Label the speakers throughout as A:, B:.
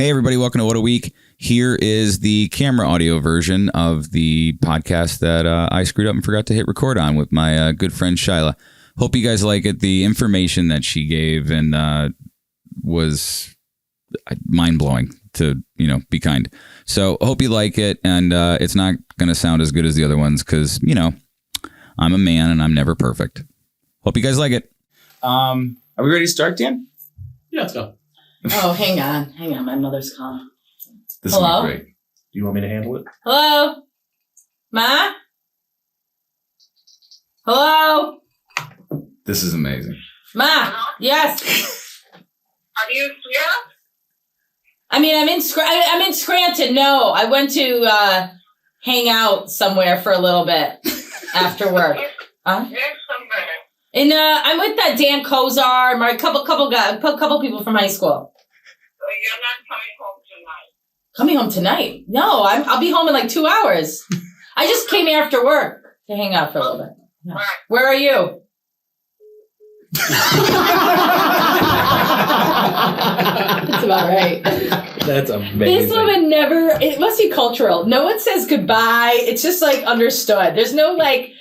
A: Hey, everybody. Welcome to What a Week. Here is the camera audio version of the podcast that I screwed up and forgot to hit record on with my good friend Shila. Hope you guys like it. The information that she gave and was mind-blowing, to be kind. So hope you like it, and it's not going to sound as good as the other ones because, I'm a man and I'm never perfect. Hope you guys like it. Are we ready to start, Dan?
B: Yeah, let's go.
C: Oh, hang on. My mother's calling.
A: This
C: Hello?
A: will be great.
B: Do you want me to handle it?
C: Hello? Ma? Hello?
A: This is amazing.
C: Ma? Yes.
D: Are you here?
C: I'm in Scranton. No, I went to hang out somewhere for a little bit after work.
D: Yes, somewhere.
C: And I'm with that Dan Kozar, my couple people from high school.
D: So you're not coming home tonight?
C: Coming home tonight? No, I'll be home in like 2 hours. I just came here after work to hang out for a little bit. Yeah.
D: Right.
C: Where are you? That's about right.
B: That's amazing.
C: This woman never, it must be cultural. No one says goodbye. It's just like understood. There's no like,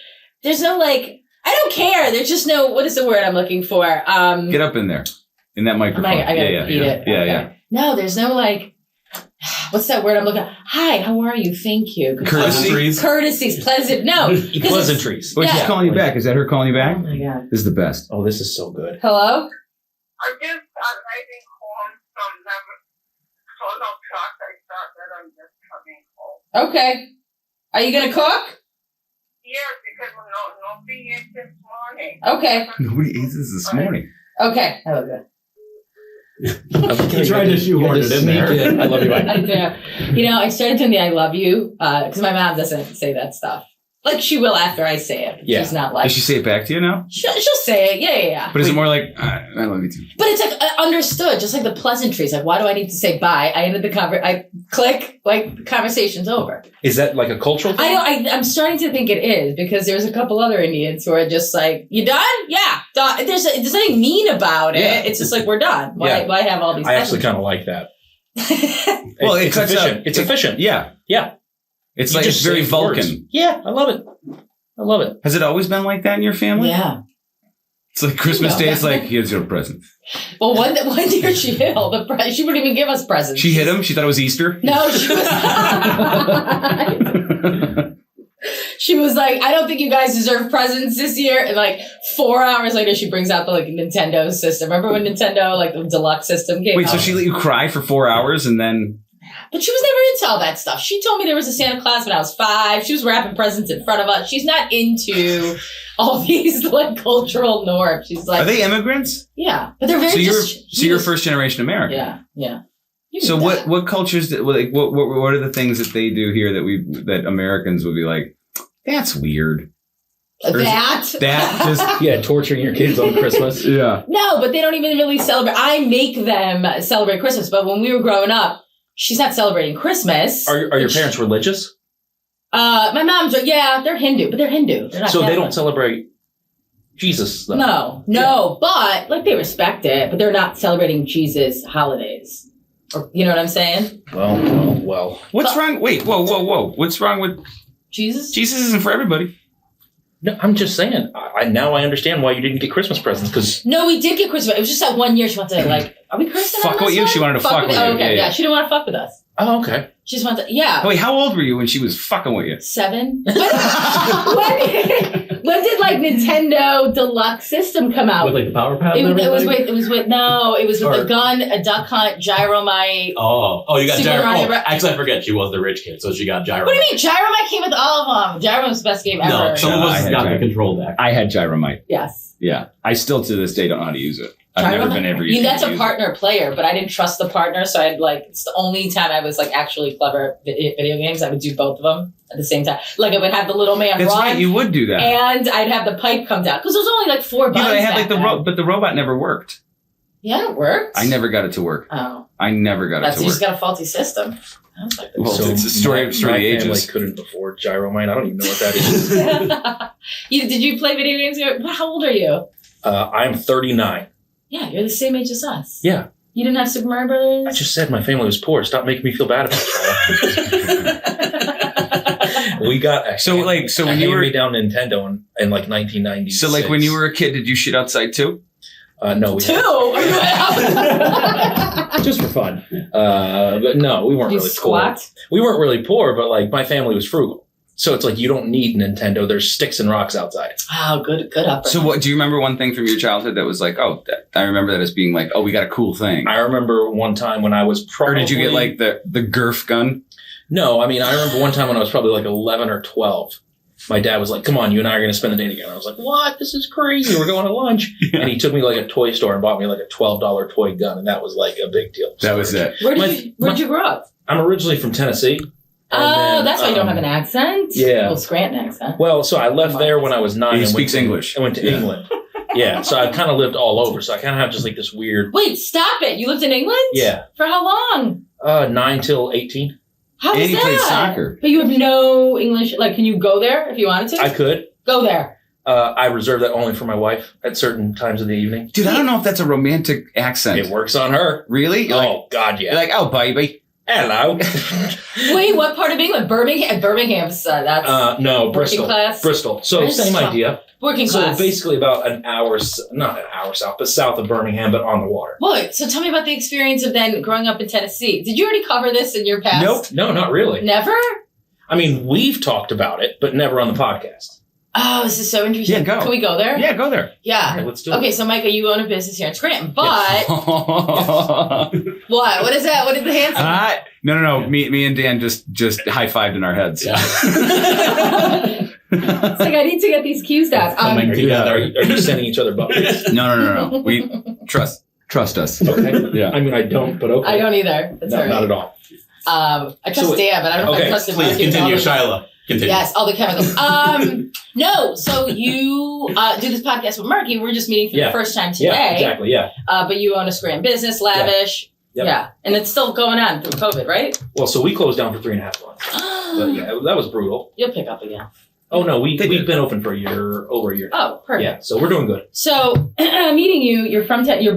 C: I don't care. There's just no, what is the word I'm looking for?
A: Get up in there. In that microphone.
C: I gotta eat it.
A: Yeah,
C: Okay.
A: yeah.
C: No, there's no like, what's that word I'm looking at? Hi, how are you? Thank you.
A: Courtesies?
C: Courtesies, pleasant. No.
B: Pleasantries.
A: Oh, she's
C: Yeah.
A: calling you back. Is that her calling you back?
C: Oh my God.
A: This is the best.
B: Oh, this is so good.
C: Hello?
D: I just arriving home from 12 o'clock. I thought that I'm just coming home.
C: Okay. Are you gonna cook?
D: Yes, because nobody ate this morning.
C: Okay.
A: Nobody ate this morning.
C: Okay. I love you.
B: You tried to shoehorn it in there. I love you, Mike.
C: I do. I started doing the I love you because my mom doesn't say that stuff. Like, she will after I say it.
B: Yeah.
C: She's not like...
A: Does she say it back to you now?
C: She'll say it. Yeah.
A: But is it more like, I love you too?
C: But it's like understood, just like the pleasantries. Like, why do I need to say bye? I ended the I click, like, the conversation's over.
B: Is that like a cultural thing?
C: I'm starting to think it is because there's a couple other Indians who are just like, you done? Yeah, done. There's nothing mean about it.
A: Yeah.
C: It's just like, we're done. Why have all these
B: I actually kind of like that.
A: Well,
B: it's efficient. It's efficient.
A: Yeah.
B: Yeah.
A: It's
B: You
A: like,
B: just
A: it's very
B: say
A: Vulcan.
B: words. Yeah, I love it. I love it.
A: Has it always been like that in your family?
C: Yeah.
A: It's like Christmas Day, it's like, here's your present.
C: Well, one year she hit she wouldn't even give us presents.
A: She hit him? She thought it was Easter?
C: No, she was... She was like, I don't think you guys deserve presents this year. And like 4 hours later, she brings out the like Nintendo system. Remember when Nintendo, like the deluxe system came out?
A: Wait, so she let you cry for 4 hours and then...
C: But she was never into all that stuff. She told me there was a Santa Claus when I was 5. She was wrapping presents in front of us. She's not into all these like cultural norms. She's like...
A: Are they immigrants?
C: Yeah. But they're very...
A: So you're first generation American?
C: Yeah.
A: So what cultures, what are the things that they do here that Americans would be like, that's weird? That just...
B: Yeah, torturing your kids on Christmas.
A: Yeah.
C: No, but they don't even really celebrate. I make them celebrate Christmas. But when we were growing up, she's not celebrating Christmas.
B: Are your parents religious?
C: My mom's, they're Hindu, but they're Hindu. They're not
B: So they
C: Catholic.
B: don't celebrate Jesus, though.
C: No,
B: Yeah.
C: but like they respect it, but they're not celebrating Jesus holidays. Or, you know what I'm saying?
B: Well.
A: What's wrong? Wait, whoa. What's wrong with...
C: Jesus?
A: Jesus isn't for everybody.
B: No, I'm just saying. Now I understand why you didn't get Christmas presents, because...
C: No, we did get Christmas. It was just that 1 year she wanted to like, are we cursing
A: Fuck
C: on
A: with
C: this
A: you?
C: one?
A: She wanted to fuck with you.
C: Oh, okay,
A: Yeah.
C: she didn't want to fuck with us.
B: Oh, okay.
C: She just wanted to, yeah.
A: Wait, how old were you when she was fucking with you?
C: 7. When did like Nintendo Deluxe System come out?
E: With like the power pad and
C: It was
E: everything?
C: with the gun, a duck hunt, gyromite.
E: Oh, you got
C: Super
E: gyro.
C: Mario Bros.
E: Actually, I forget she was the rich kid, so she got gyro.
C: What do you mean? Gyromite came with all of them. Gyro's the best game ever.
E: No, some of
A: I
E: us
A: had
E: got the
A: gyro.
E: control deck.
A: I had gyromite.
C: Yes.
A: Yeah. I still to this day don't know how to use it. I've never been able to use it.
C: That's a partner player, but I didn't trust the partner, so I'd like, it's the only time I was like actually clever at video games. I would do both of them at the same time. Like I would have the little man
A: That's
C: run.
A: right, you would do that.
C: And I'd have the pipe come down. Because there was only like 4 buttons.
A: Yeah, but I had like
C: back
A: but the robot never worked.
C: Yeah, it worked.
A: I never got it to work.
C: Oh.
A: I never got it
C: That's
A: to
C: you
A: work.
C: just got a faulty system. I was like,
A: Well, it's a story of the
B: my
A: ages.
B: family couldn't afford gyromite. I don't even know what that is.
C: Did you play video games? How old are you?
B: I'm 39.
C: Yeah, you're the same age as us.
B: Yeah.
C: You didn't have Super Mario Brothers?
B: I just said my family was poor. Stop making me feel bad about it. We got
A: So when you were
B: down Nintendo in like 1990.
A: So like when you were a kid, did you shit outside too?
B: No, we
C: Two?
B: just for fun. But no, we weren't
C: You
B: really
C: squat?
B: poor. We weren't really poor, but like my family was frugal. So it's like you don't need Nintendo. There's sticks and rocks outside.
C: Oh, good upbringing.
A: So what do you remember one thing from your childhood that was like, I remember that as being like, we got a cool thing.
B: I remember one time when I was probably...
A: Or did you get like the Gerf gun?
B: No, I mean, I remember one time when I was probably like 11 or 12. My dad was like, come on, you and I are going to spend the day together. I was like, what? This is crazy. We're going to lunch. Yeah. And he took me to like a toy store and bought me like a $12 toy gun. And that was like a big deal.
A: That was it.
C: Where did you grow up?
B: I'm originally from Tennessee.
C: That's why you don't have an accent?
B: Yeah.
C: Well, Scranton accent.
B: Well, so I left there when I was 9.
A: He speaks English.
B: I went to England. Yeah, so I kind of lived all over. So I kind of have just like this weird...
C: Wait, stop it. You lived in England?
B: Yeah.
C: For how long?
B: 9 till 18.
C: How was
A: And he
C: that?
A: played soccer.
C: But you have no English. Like, can you go there if you wanted to?
B: I could.
C: Go there.
B: I reserve that only for my wife at certain times of the evening.
A: Dude, I don't know if that's a romantic accent.
B: It works on her.
A: Really?
B: God, yeah.
A: You're like, oh, baby.
B: Hello.
C: Wait, what part of England? Birmingham's that's
B: no,
C: working
B: Bristol.
C: class?
B: Bristol. So
C: Bristol.
B: same idea.
C: Working class.
B: So basically about not an hour south, but south of Birmingham, but on the water.
C: Wait, so tell me about the experience of then growing up in Tennessee. Did you already cover this in your past?
B: Nope. No, not really.
C: Never?
B: I mean, we've talked about it, but never on the podcast.
C: Oh, this is so interesting.
A: Yeah, go.
C: Can we go there?
A: Yeah, go there.
C: Yeah.
B: All right, let's do it.
C: Okay, so Micah, you own a business here in Scranton, but what? What is that? What is the hand sign?
A: No. Me and Dan just high-fived in our heads.
E: Yeah.
C: It's like I need to get these cues down.
B: Are you sending each other buckets?
A: No. We trust us.
B: Okay.
A: Yeah.
B: I mean, I don't, but okay.
C: I don't either. That's all right.
B: Not at all.
C: I trust Dan, but I don't know if I trust him.
E: Please continue, Shila. Continue.
C: Yes, all the chemicals. No, so you do this podcast with Marky. We're just meeting for the first time today.
B: Yeah, exactly, yeah.
C: But you own a Scranton business, lavish.
B: Yep.
C: Yeah. And it's still going on through COVID, right?
B: Well, so we closed down for 3.5 months. But yeah, that was brutal.
C: You'll pick up again.
B: Oh, no, we've been open for over a year.
C: Oh, perfect.
B: Yeah, so we're doing good.
C: So, meeting you, you're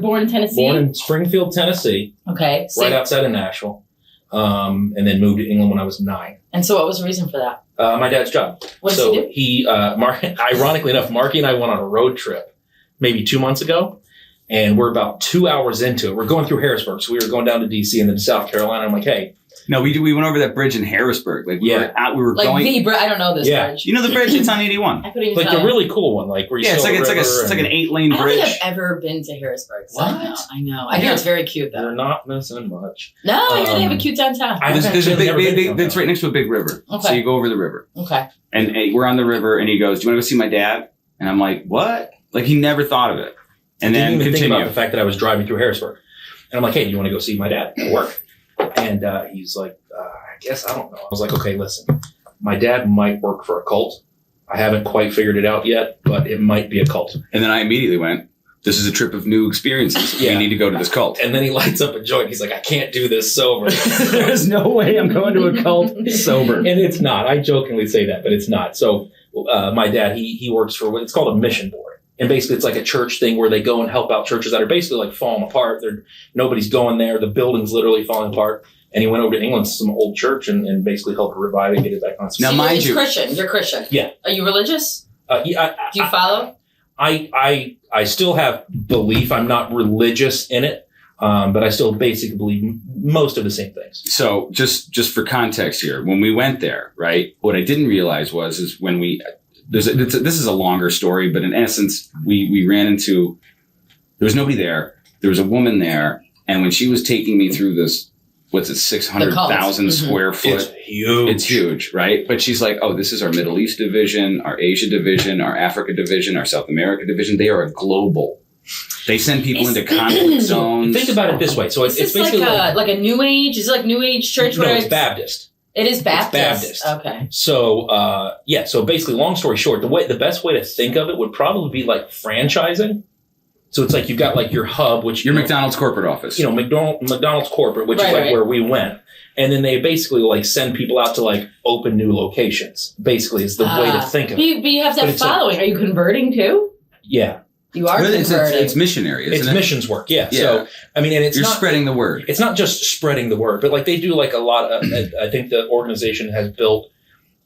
C: born in Tennessee?
B: Born in Springfield, Tennessee.
C: Okay.
B: Right outside of Nashville. And then moved to England when I was 9.
C: And so what was the reason for that?
B: My dad's job.
C: What does he do?
B: Ironically enough, Marky and I went on a road trip maybe 2 months ago, and we're about 2 hours into it. We're going through Harrisburg, so we were going down to D.C. and then to South Carolina. I'm like, hey.
A: No, we went over that bridge in Harrisburg. Like we were
C: like
A: going.
C: I don't know this bridge.
A: You know the bridge? It's on 81.
C: I couldn't even
B: like
C: tell.
B: the really cool one, like where you
A: it's like an 8-lane
C: I don't
A: bridge.
C: think I've ever been to Harrisburg. So
B: What?
C: I know. I hear it's very cute though.
B: You're not missing much.
C: No, I hear they have a cute downtown.
A: There's a big it's right next to a big river.
C: Okay.
A: So you go over the river.
C: Okay.
A: And we're on the river, and he goes, "Do you want to go see my dad?" And I'm like, "What?" Like he never thought of it. And then
B: didn't even think
A: continue.
B: about the fact that I was driving through Harrisburg, and I'm like, "Hey, do you want to go see my dad at work?" And he's like, "I guess I don't know." I was like, "Okay, listen, my dad might work for a cult. I haven't quite figured it out yet, but it might be a cult."
A: And then I immediately went, "This is a trip of new experiences.
B: Yeah.
A: We need to go to this cult."
B: And then he lights up a joint. He's like, "I can't do this sober."
A: There's no way I'm going to a cult sober.
B: And it's not. I jokingly say that, but it's not. So my dad, he works for it's called a mission board. And basically it's like a church thing where they go and help out churches that are basically like falling apart. Nobody's going there. The building's literally falling apart. And he went over to England to some old church and basically helped revive it and get it back on its feet.
A: Now, mind you,
C: Christian. You're Christian.
B: Yeah.
C: Are you religious?
B: Do
C: Do you follow?
B: I still have belief. I'm not religious in it. But I still basically believe most of the same things.
A: So just for context here, when we went there, right, what I didn't realize is when this is a longer story, but in essence, we ran into, there was nobody there. There was a woman there. And when she was taking me through this, 600,000 square foot?
B: It's huge.
A: It's huge, right? But she's like, oh, this is our Middle East division, our Asia division, our Africa division, our South America division. They are a global. They send people into conflict zones.
B: Think about it this way. So it's basically
C: like a New Age? Is it like New Age church?
B: No, it's Baptist.
C: It is Baptist.
B: It's Baptist.
C: Okay.
B: So so basically, long story short, the best way to think of it would probably be like franchising. So it's like you've got like your hub, which
A: your McDonald's corporate office.
B: You know, McDonald's corporate, which is like where we went. And then they basically like send people out to like open new locations. Basically, is the way to think of it.
C: But you have to have following. Are you converting too?
B: Yeah.
C: You are
A: But
C: converting.
A: it's missionary, isn't
B: It's
A: it?
B: missions work, yeah.
A: Yeah.
B: So, I mean, and it's
A: You're
B: not
A: spreading the word.
B: It's not just spreading the word, but like they do like a lot of, I think the organization has built,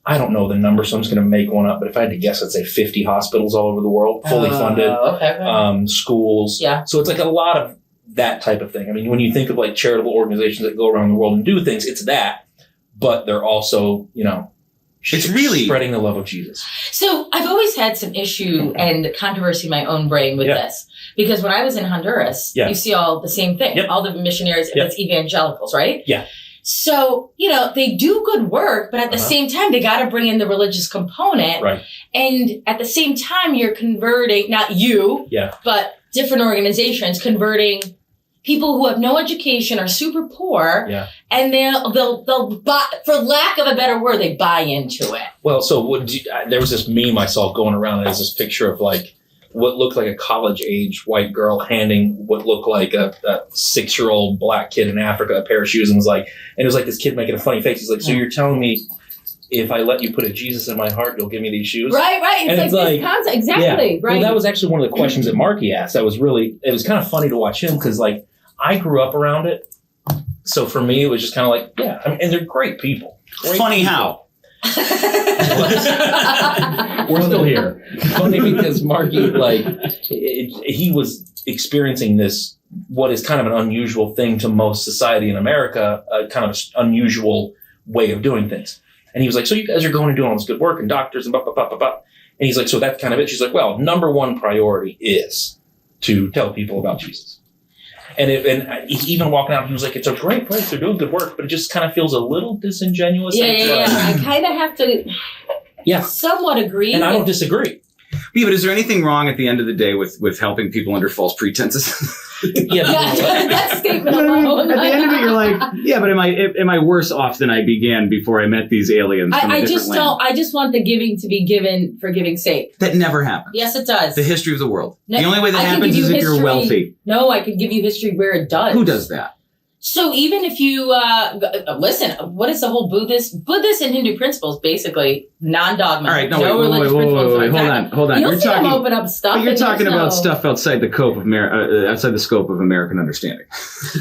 B: I don't know the number, so I'm just going to make one up, but if I had to guess, I'd say 50 hospitals all over the world, fully funded,
C: Okay.
B: schools.
C: Yeah.
B: So it's like a lot of that type of thing. I mean, when you think of like charitable organizations that go around the world and do things, it's that, but they're also,
A: It's really
B: spreading the love of Jesus.
C: So I've always had some issue and controversy in my own brain with this. Because when I was in Honduras, you see all the same thing.
B: Yep.
C: All the missionaries,
B: Yep.
C: it's evangelicals, right?
B: Yeah.
C: So, they do good work, but at the same time, they got to bring in the religious component.
B: Right.
C: And at the same time, you're converting, not you, but different organizations converting people who have no education, are super poor, and they'll buy, for lack of a better word, they buy into it.
B: Well, so there was this meme I saw going around. There's this picture of like what looked like a college-age white girl handing what looked like a 6-year-old black kid in Africa a pair of shoes, and it was like this kid making a funny face. He's like, "So you're telling me if I let you put a Jesus in my heart, you'll give me these shoes?"
C: Right. It's like this concept. Exactly. Right.
B: Well, that was actually one of the questions that Marky asked. It was kind of funny to watch him because like I grew up around it. So for me, it was just kind of like, and they're great people.
A: Funny how?
B: We're still here. Funny because Marky, he was experiencing this, what is kind of an unusual thing to most society in America, kind of an unusual way of doing things. And he was like, "So you guys are going and doing all this good work and doctors and blah, blah, blah, blah, blah." And he's like, "So that's kind of it." She's like, "Well, number one priority is to tell people about Jesus." And he's even walking out, he was like, "It's a great place. They're doing good work, but it just kind of feels a little disingenuous."
C: Yeah. I kind of have to somewhat agree.
B: And I don't disagree.
A: Yeah, but is there anything wrong at the end of the day with helping people under false pretenses?
C: That statement
A: At
C: alone.
A: the end of it, you're like, yeah, but am I worse off than I began before I met these aliens from a
C: I
A: different
C: just
A: land?
C: don't. I just want the giving to be given for giving's sake.
A: That never happens.
C: Yes, it does.
A: The history of the world.
C: No,
A: the only way that
C: I can
A: happens
C: give
A: is
C: you
A: if you're
C: history-
A: wealthy.
C: No, I could give you history where it does.
A: Who does that?
C: So even if you listen, what is the whole Buddhist and Hindu principles? Basically, non-dogma.
A: All right, no,
C: religious
A: wait,
C: principles.
A: hold on.
C: You'll see them open up stuff.
A: But you're talking
C: and
A: about stuff outside the scope of American understanding.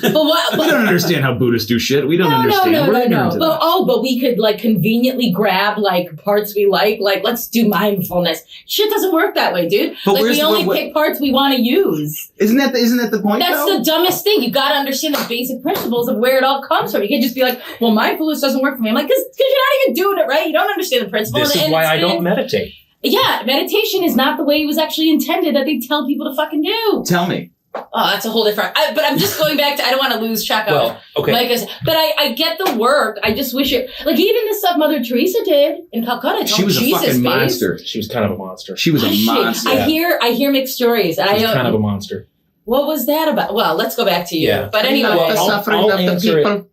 C: But what?
A: We don't understand how Buddhists do shit. We don't understand. We're ignorant to that.
C: But we could conveniently grab parts we like let's do mindfulness. Shit doesn't work that way, dude.
A: But
C: we only pick parts we want to use.
A: Isn't that the point?
C: That's
A: though?
C: the dumbest thing. You got to understand the basic principles of where it all comes from. You can't just be like, "Well, mindfulness doesn't work for me." I'm like, because you're not even doing it right. You don't understand the principle.
B: This is why I don't meditate.
C: Yeah, meditation is not the way it was actually intended that they tell people to fucking do.
A: Tell me.
C: Oh, that's a whole different. But I'm just going back to. I don't want to lose track of.
B: Well, okay.
C: Like I said, but I get the work. I just wish it. Even the stuff Mother Teresa did in Calcutta.
A: She was a fucking monster.
B: She was kind of a monster.
A: She was a monster.
C: I hear mixed stories. And
B: She was kind of a monster.
C: What was that about? Well, let's go back to you.
B: Yeah.
C: But anyway,
B: I'll answer it.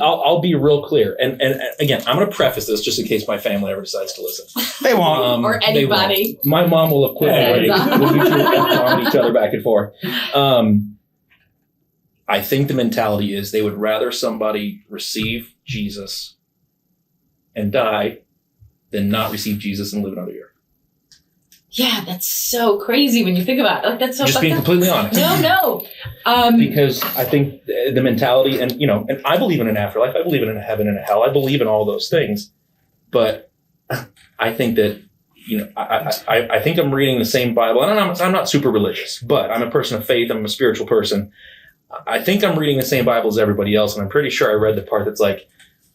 B: I'll be real clear. And again, I'm going to preface this just in case my family ever decides to listen.
A: They won't.
C: Or anybody.
B: My mom will have quit already. We'll be on each other back and forth. I think the mentality is they would rather somebody receive Jesus and die than not receive Jesus and live another year.
C: Yeah, that's so crazy when you think about it. That's so
B: just being completely honest.
C: No.
B: Because I think the mentality, and I believe in an afterlife. I believe in a heaven and a hell. I believe in all those things. But I think that I think I'm reading the same Bible. And I'm not super religious, but I'm a person of faith. I'm a spiritual person. I think I'm reading the same Bible as everybody else, and I'm pretty sure I read the part that's like,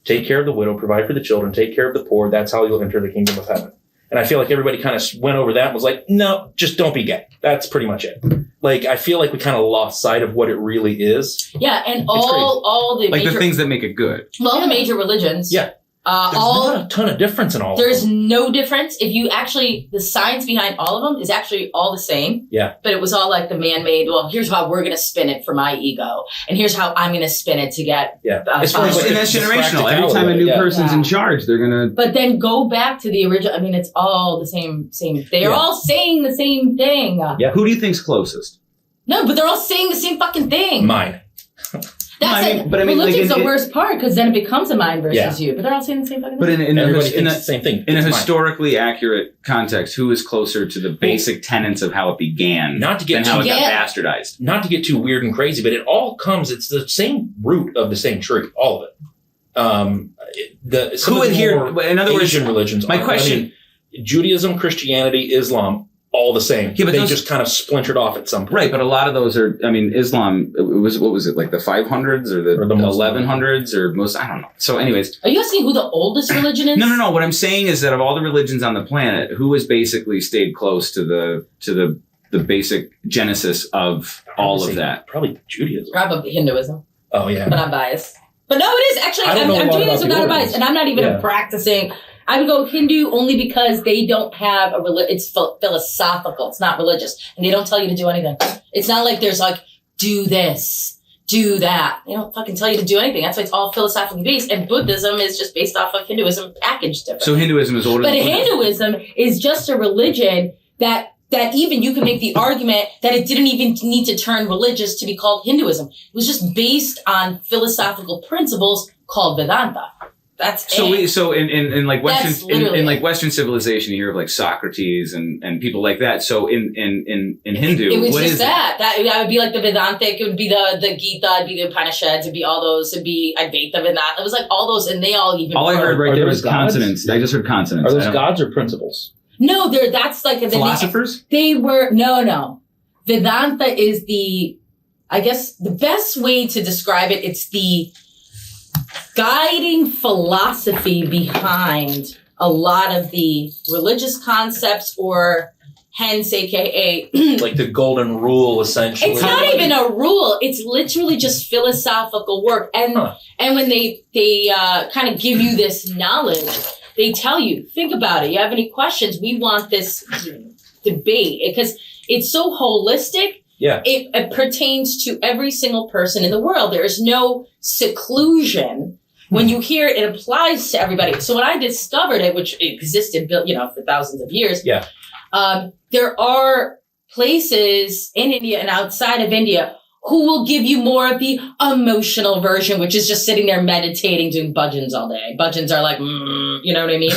B: take care of the widow, provide for the children, take care of the poor. That's how you'll enter the kingdom of heaven. And I feel like everybody kind of went over that and was like, no, just don't be gay. That's pretty much it. I feel like we kind of lost sight of what it really is.
C: Yeah, and all the
A: the things that make it good.
C: Well, the major religions.
B: Yeah. There's not a ton of difference in all of them.
C: There's no difference. If you actually, the science behind all of them is actually all the same.
B: Yeah. But
C: it was all the man-made, well, here's how we're going to spin it for my ego. And here's how I'm going to spin it to get...
B: Yeah.
A: And that's generational. Every time a new person's in charge, they're going to...
C: But then go back to the original. I mean, it's all the same. They're all saying the same thing.
B: Yeah.
A: Who do you think's closest?
C: No, but they're all saying the same fucking thing.
B: Mine.
C: Religion's the worst part because then it becomes a mine versus you. But they're all saying the same fucking thing.
B: But everybody thinks the same thing.
A: In a historically accurate context, who is closer to the basic tenets of how it began than how it got bastardized?
B: Not to get too weird and crazy, but it all comes, it's the same root of the same tree, all of it.
A: Who adhere, in other words,
B: Asian religions.
A: My question.
B: Judaism, Christianity, Islam, all the same. Yeah, but they just kind of splintered off at some point.
A: Right, but a lot of those are, Islam, what was it, like the 500s or the 1100s or most, I don't know. So anyways.
C: Are you asking who the oldest religion is?
A: No. What I'm saying is that of all the religions on the planet, who has basically stayed close to the basic genesis of all of that?
B: Probably Judaism.
C: Probably Hinduism.
B: Oh, yeah.
C: But I'm biased. But no, it is. Actually, I'm doing this without a bias. And I'm not even practicing. I would go Hindu only because they don't have a religion. It's philosophical. It's not religious. And they don't tell you to do anything. It's not like there's like, do this, do that. They don't fucking tell you to do anything. That's why it's all philosophically based. And Buddhism is just based off of Hinduism packaged different.
A: So Hinduism is older than Buddhism.
C: But Hinduism is just a religion that even you can make the argument that it didn't even need to turn religious to be called Hinduism. It was just based on philosophical principles called Vedanta. That's it.
A: So in like Western civilization, you hear of like Socrates and people like that. So in Hindu,
C: it was
A: what
C: just
A: is
C: that would be like the Vedantic. It would be the Gita. It'd be the Upanishads. It'd be all those. It'd be Advaita Vedanta. It was like all those, and they all even.
A: All I heard right there was consonants. I just heard consonants.
B: Are those gods or principles?
C: No, that's like
A: philosophers.
C: They were no. Vedanta is I guess the best way to describe it. It's the guiding philosophy behind a lot of the religious concepts, or hence, aka
B: like the golden rule, essentially.
C: It's not even a rule. It's literally just philosophical work. And when they kind of give you this knowledge, they tell you, think about it. You have any questions? We want this debate because it's so holistic.
B: Yeah.
C: It pertains to every single person in the world. There is no seclusion. When you hear it, it applies to everybody. So when I discovered it, which existed, for thousands of years, there are places in India and outside of India who will give you more of the emotional version, which is just sitting there meditating, doing bhajans all day. Bhajans are like, you know what I mean?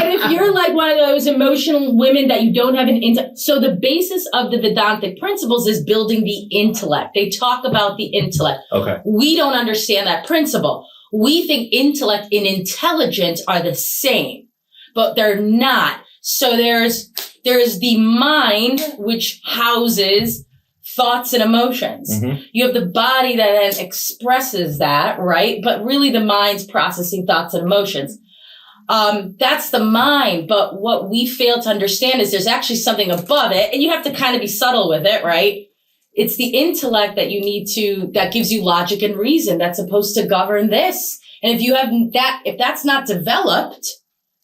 C: and if you're like one of those emotional women that you don't have an intellect. So the basis of the Vedantic principles is building the intellect. They talk about the intellect.
B: Okay.
C: We don't understand that principle. We think intellect and intelligence are the same, but they're not. So there's the mind, which houses thoughts and emotions. Mm-hmm. You have the body that then expresses that, right? But really the mind's processing thoughts and emotions. That's the mind. But what we fail to understand is there's actually something above it, and you have to kind of be subtle with it, right? It's the intellect that that gives you logic and reason that's supposed to govern this. And if that's not developed,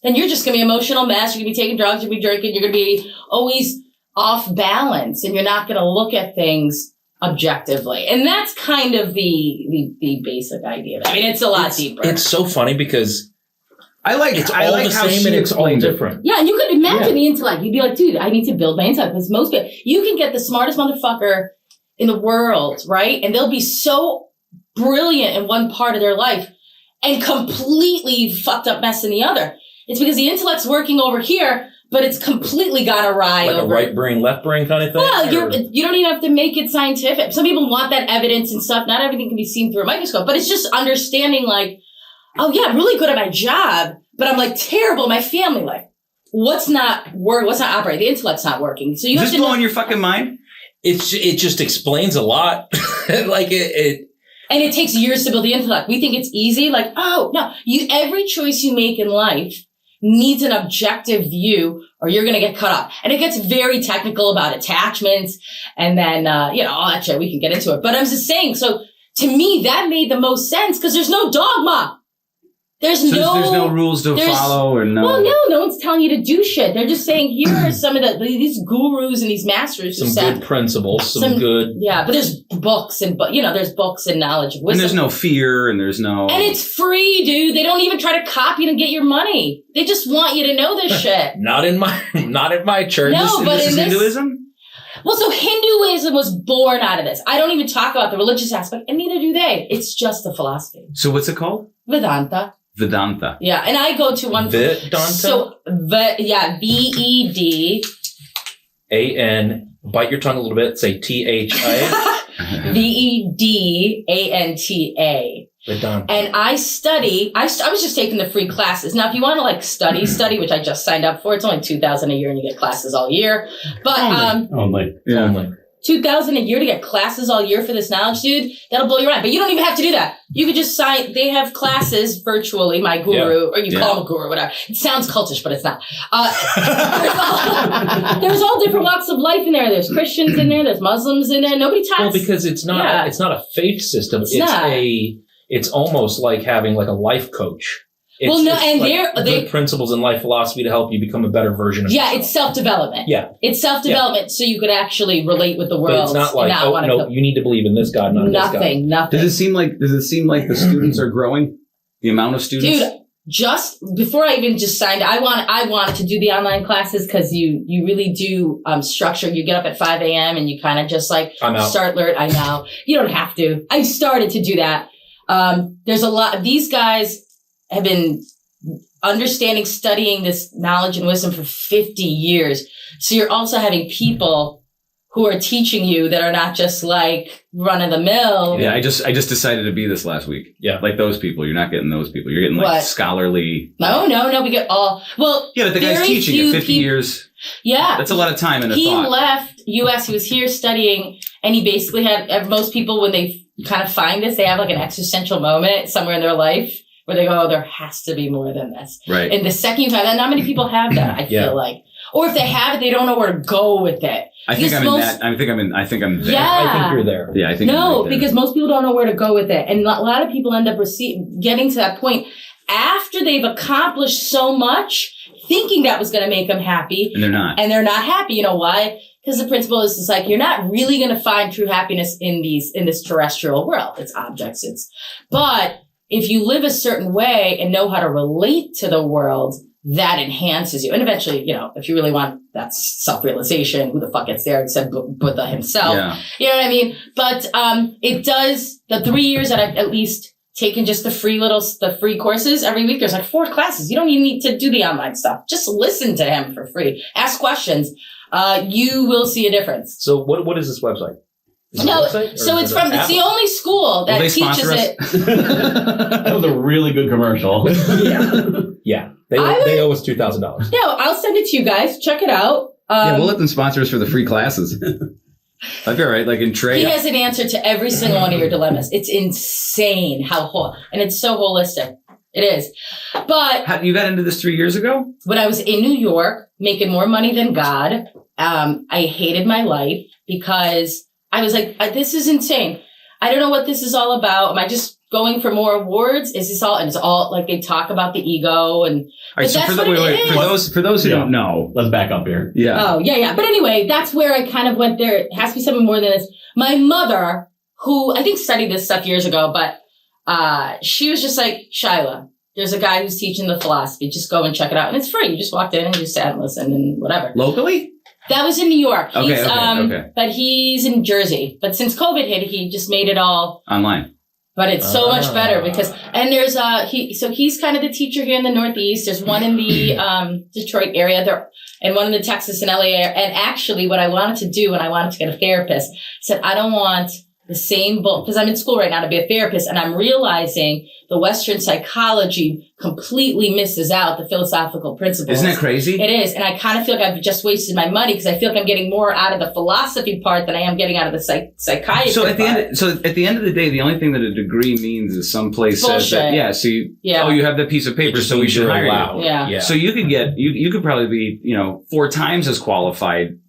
C: then you're just going to be an emotional mess. You're going to be taking drugs. You're going to be drinking. You're going to be always off balance, and you're not going to look at things objectively. And that's kind of the basic idea. I mean, it's a lot deeper.
B: It's so funny because
A: I like how
B: same and it's all different.
C: Yeah, and you could imagine the intellect. You'd be like, dude, I need to build my intellect. Because most people, you can get the smartest motherfucker in the world, right? And they'll be so brilliant in one part of their life and completely fucked up mess in the other. It's because the intellect's working over here, but it's completely got awry
B: like
C: over.
B: A right brain, left brain kind of thing?
C: Well, you don't even have to make it scientific. Some people want that evidence and stuff. Not everything can be seen through a microscope, but it's just understanding like, oh yeah, I'm really good at my job, but I'm like terrible at my family life. What's not operating? The intellect's not working. So you have to
A: blowing your fucking mind?
B: It just explains a lot. Like it.
C: And it takes years to build the intellect. We think it's easy. Like, oh no, every choice you make in life needs an objective view or you're going to get cut off. And it gets very technical about attachments and then, all that shit. We can get into it. But I'm just saying, so to me, that made the most sense because there's no dogma. There's no
A: rules to follow or no.
C: Well, no one's telling you to do shit. They're just saying, here are some of these gurus and these masters.
B: Some good principles, some good.
C: Yeah, but there's books there's books and knowledge of wisdom.
A: And there's no fear and there's no.
C: And it's free, dude. They don't even try to copy it and get your money. They just want you to know this shit.
B: Not in my church.
C: No,
A: this is Hinduism?
C: Well, so Hinduism was born out of this. I don't even talk about the religious aspect, and neither do they. It's just a philosophy.
A: So what's it called?
C: Vedanta.
A: Vedanta.
C: Yeah, and I go to one.
B: Vedanta?
C: So,
B: VEDAN. Bite your tongue a little bit. Say THI.
C: VEDANTA.
B: Vedanta.
C: And I study. I was just taking the free classes. Now, if you want to like study, which I just signed up for, it's only $2,000 a year, and you get classes all year. But
E: Only.
C: $2,000 a year to get classes all year for this knowledge, dude. That'll blow your mind. But you don't even have to do that. You could just sign. They have classes virtually. My guru, or you call him a guru, whatever. It sounds cultish, but it's not. There's all different walks of life in there. There's Christians in there. There's Muslims in there. Nobody talks.
B: Well, because it's not. It's not a faith system. It's almost like having like a life coach. It's good principles in life philosophy to help you become a better version of yourself.
C: It's self-development.
B: Yeah.
C: It's self-development so you could actually relate with the world.
B: But it's not like, you need to believe in this God, not this God.
C: Nothing.
A: Does it seem like the students are growing? The amount of students?
C: Dude, just before I even just signed, I wanted to do the online classes because you really do structure. You get up at 5 a.m. and you kind of just like start learn. I know. You don't have to. I started to do that. There's a lot. These guys have been studying this knowledge and wisdom for 50 years. So you're also having people who are teaching you that are not just like run of the mill.
A: Yeah, I just decided to be this last week. Yeah. Like those people. You're not getting those people. You're getting like scholarly.
C: No. We get all. Well,
A: yeah, but the guy's teaching it 50 years.
C: Yeah.
A: That's a lot of time and a thought.
C: He left US. He was here studying, and he basically had most people when they kind of find this, they have like an existential moment somewhere in their life where they go, oh, there has to be more than this.
A: Right.
C: And the second you have that, not many people have that, I feel like. Or if they have it, they don't know where to go with it.
A: I think I'm there.
B: I think you're there.
A: Yeah, I think
C: No,
A: I'm right there.
C: because most people don't know where to go with it. And a lot of people end up getting to that point after they've accomplished so much, thinking that was going to make them happy.
A: And they're not.
C: And they're not happy. You know why? Because the principle is just like, you're not really going to find true happiness in this terrestrial world. It's objects. But if you live a certain way and know how to relate to the world, that enhances you. And eventually, if you really want that self-realization, who the fuck gets there except Buddha himself? Yeah. You know what I mean? But it does, the 3 years that I've at least taken just the free courses every week, there's like 4 classes. You don't even need to do the online stuff. Just listen to him for free. Ask questions. You will see a difference.
B: So what is this website?
C: It's the only school that teaches it.
E: That was a really good commercial.
B: Yeah. They owe us $2,000.
C: No, I'll send it to you guys. Check it out.
A: We'll let them sponsor us for the free classes. That'd be all right. Like in Trey.
C: He has an answer to every single one of your dilemmas. It's insane and it's so holistic. It is. But
A: you got into this 3 years ago?
C: When I was in New York, making more money than God, I hated my life because I was like, this is insane. I don't know what this is all about. Am I just going for more awards? Is this all? And it's all like they talk about the ego and.
A: All right, so for those who don't know,
E: let's back up here.
A: Yeah.
C: Oh yeah. But anyway, that's where I kind of went there. It has to be something more than this. My mother, who I think studied this stuff years ago, but she was just like, Shila, there's a guy who's teaching the philosophy. Just go and check it out, and it's free. You just walked in and you sat and listened and whatever.
A: Locally?
C: That was in New York.
A: Okay.
C: But he's in Jersey. But since COVID hit, he just made it all
A: online.
C: But it's so much better because, and there's he's kind of the teacher here in the Northeast. There's one in the Detroit area there, and one in the Texas and LA area. And actually, what I wanted to do when I wanted to get a therapist, I said I don't want the same book because I'm in school right now to be a therapist, and I'm realizing the Western psychology completely misses out the philosophical principles.
A: Isn't that crazy?
C: It is. And I kind of feel like I've just wasted my money because I feel like I'm getting more out of the philosophy part than I am getting out of the psychiatry
A: so at the end of the day, the only thing that a degree means is someplace says that, you have that piece of paper, so we should hire you.
C: Yeah.
A: So you could you could probably be, 4 times as qualified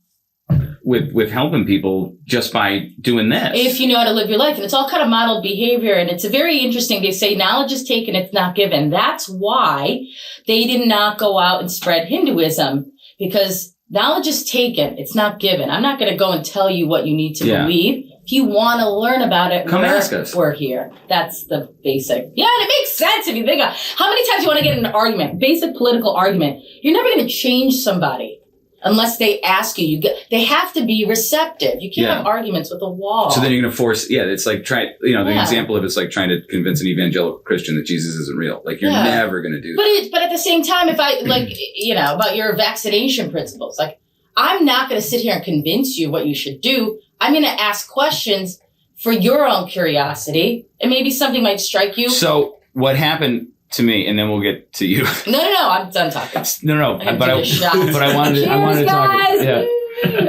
A: with helping people just by doing this.
C: If you know how to live your life. And it's all kind of modeled behavior. And it's a very interesting. They say knowledge is taken, it's not given. That's why they did not go out and spread Hinduism, because knowledge is taken, it's not given. I'm not going to go and tell you what you need to believe. If you want to learn about it,
A: come ask us.
C: We're here. That's the basic. Yeah, and it makes sense if you think of how many times you want to get in an argument, basic political argument. You're never going to change somebody. unless they ask you. They have to be receptive. You can't
A: Yeah.
C: have arguments with a wall.
A: So then you're going to force, it's like the example of it's like trying to convince an evangelical Christian that Jesus isn't real. Like you're never going to do that.
C: But at the same time, if I about your vaccination principles, like I'm not going to sit here and convince you what you should do. I'm going to ask questions for your own curiosity, and maybe something might strike you.
A: So what happened to me, and then we'll get to you.
C: No, I'm done talking.
A: No, but I wanted
C: Cheers,
A: to talk.
C: guys.
A: Yeah.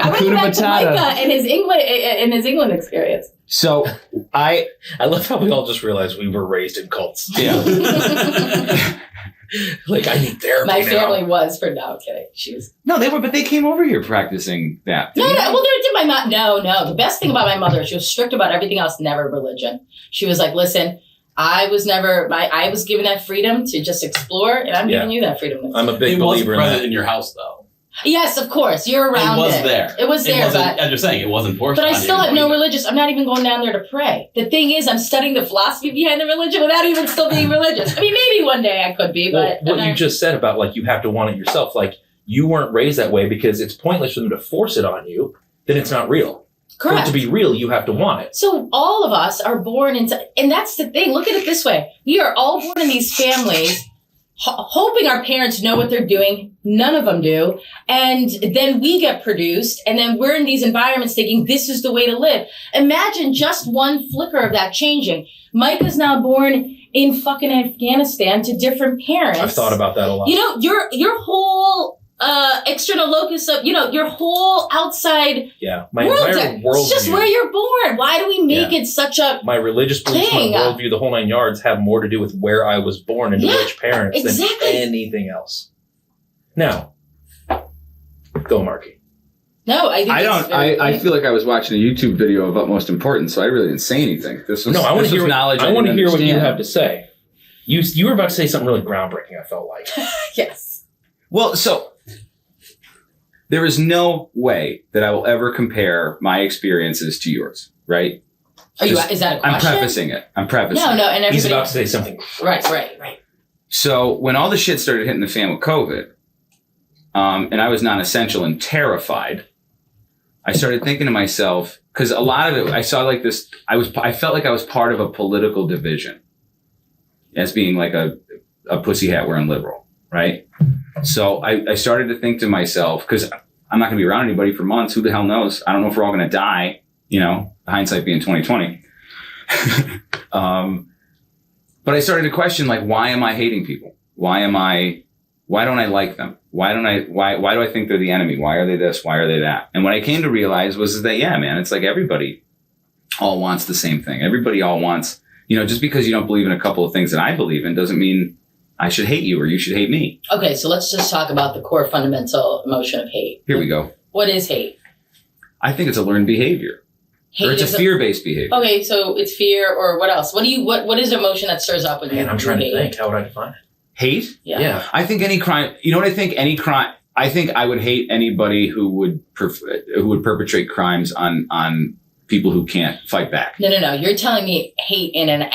C: I want to go back to Micah and his England experience.
A: So I
B: love how we all just realized we were raised in cults.
A: Yeah.
B: Like I need therapy.
C: My
B: now.
C: family was for no kidding. She was
A: but they came over here practicing that.
C: well, did my mom? No. The best thing about my mother, she was strict about everything else, never religion. She was like, listen, I was given that freedom to just explore, and I'm giving you that freedom.
B: I'm a big believer in that.
E: In your house, though.
C: Yes, of course. You're around it.
E: It was there,
C: but
E: as you're saying, it wasn't forced.
C: But I still have no
E: religion.
C: religious. I'm not even going down there to pray. The thing is, I'm studying the philosophy behind the religion without even still being religious. I mean, maybe one day I could be, but
B: what you just said about like you have to want it yourself, like you weren't raised that way because it's pointless for them to force it on you. Then it's not real.
C: correct.
B: For it to be real, you have to want it.
C: So all of us are born into, and that's the thing. Look at it this way: we are all born in these families. Hoping our parents know what they're doing. None of them do. And then we get produced, and then we're in these environments thinking this is the way to live. Imagine just one flicker of that changing. Micah's now born in fucking Afghanistan to different parents.
B: I've thought about that a lot.
C: You know, your whole external locus of, your whole outside
B: my
C: world.
B: entire worldview.
C: It's just where you're born. Why do we make it such a
B: my religious beliefs, my worldview, the whole 9 yards have more to do with where I was born and to which parents than anything else. Now, go Marky.
C: No,
A: I feel like I was watching a YouTube video of utmost importance, so I really didn't say anything.
B: I want to hear
A: knowledge.
B: I want to hear what you have to say. You were about to say something really groundbreaking, I felt like.
C: Yes.
A: Well, so there is no way that I will ever compare my experiences to yours, right?
C: Is that a question?
A: I'm prefacing it.
C: No, and everybody,
B: he's about to say something.
C: Right.
A: So when all the shit started hitting the fan with COVID, and I was non-essential and terrified, I started thinking to myself, because a lot of it, I saw like this, I felt like I was part of a political division as being like a pussy hat wearing liberal, right? So I started to think to myself, because I'm not going to be around anybody for months. Who the hell knows? I don't know if we're all going to die, hindsight being 2020. But I started to question, like, why am I hating people? Why don't I like them? Why do I think they're the enemy? Why are they this? Why are they that? And what I came to realize was that, it's like everybody all wants the same thing. Everybody all wants, just because you don't believe in a couple of things that I believe in doesn't mean I should hate you or you should hate me.
C: Okay, so let's just talk about the core fundamental emotion of hate.
A: Here we go.
C: What is hate?
A: I think it's a learned behavior. Or it's a fear-based behavior.
C: Okay, so it's fear, or what else? What is emotion that stirs up when you hate?
B: I'm trying to think. How would I define it?
A: Hate?
C: Yeah.
A: I think any crime, you know what I think? Any crime, I think I would hate anybody who would perpetrate crimes on people who can't fight back.
C: No. You're telling me hate in an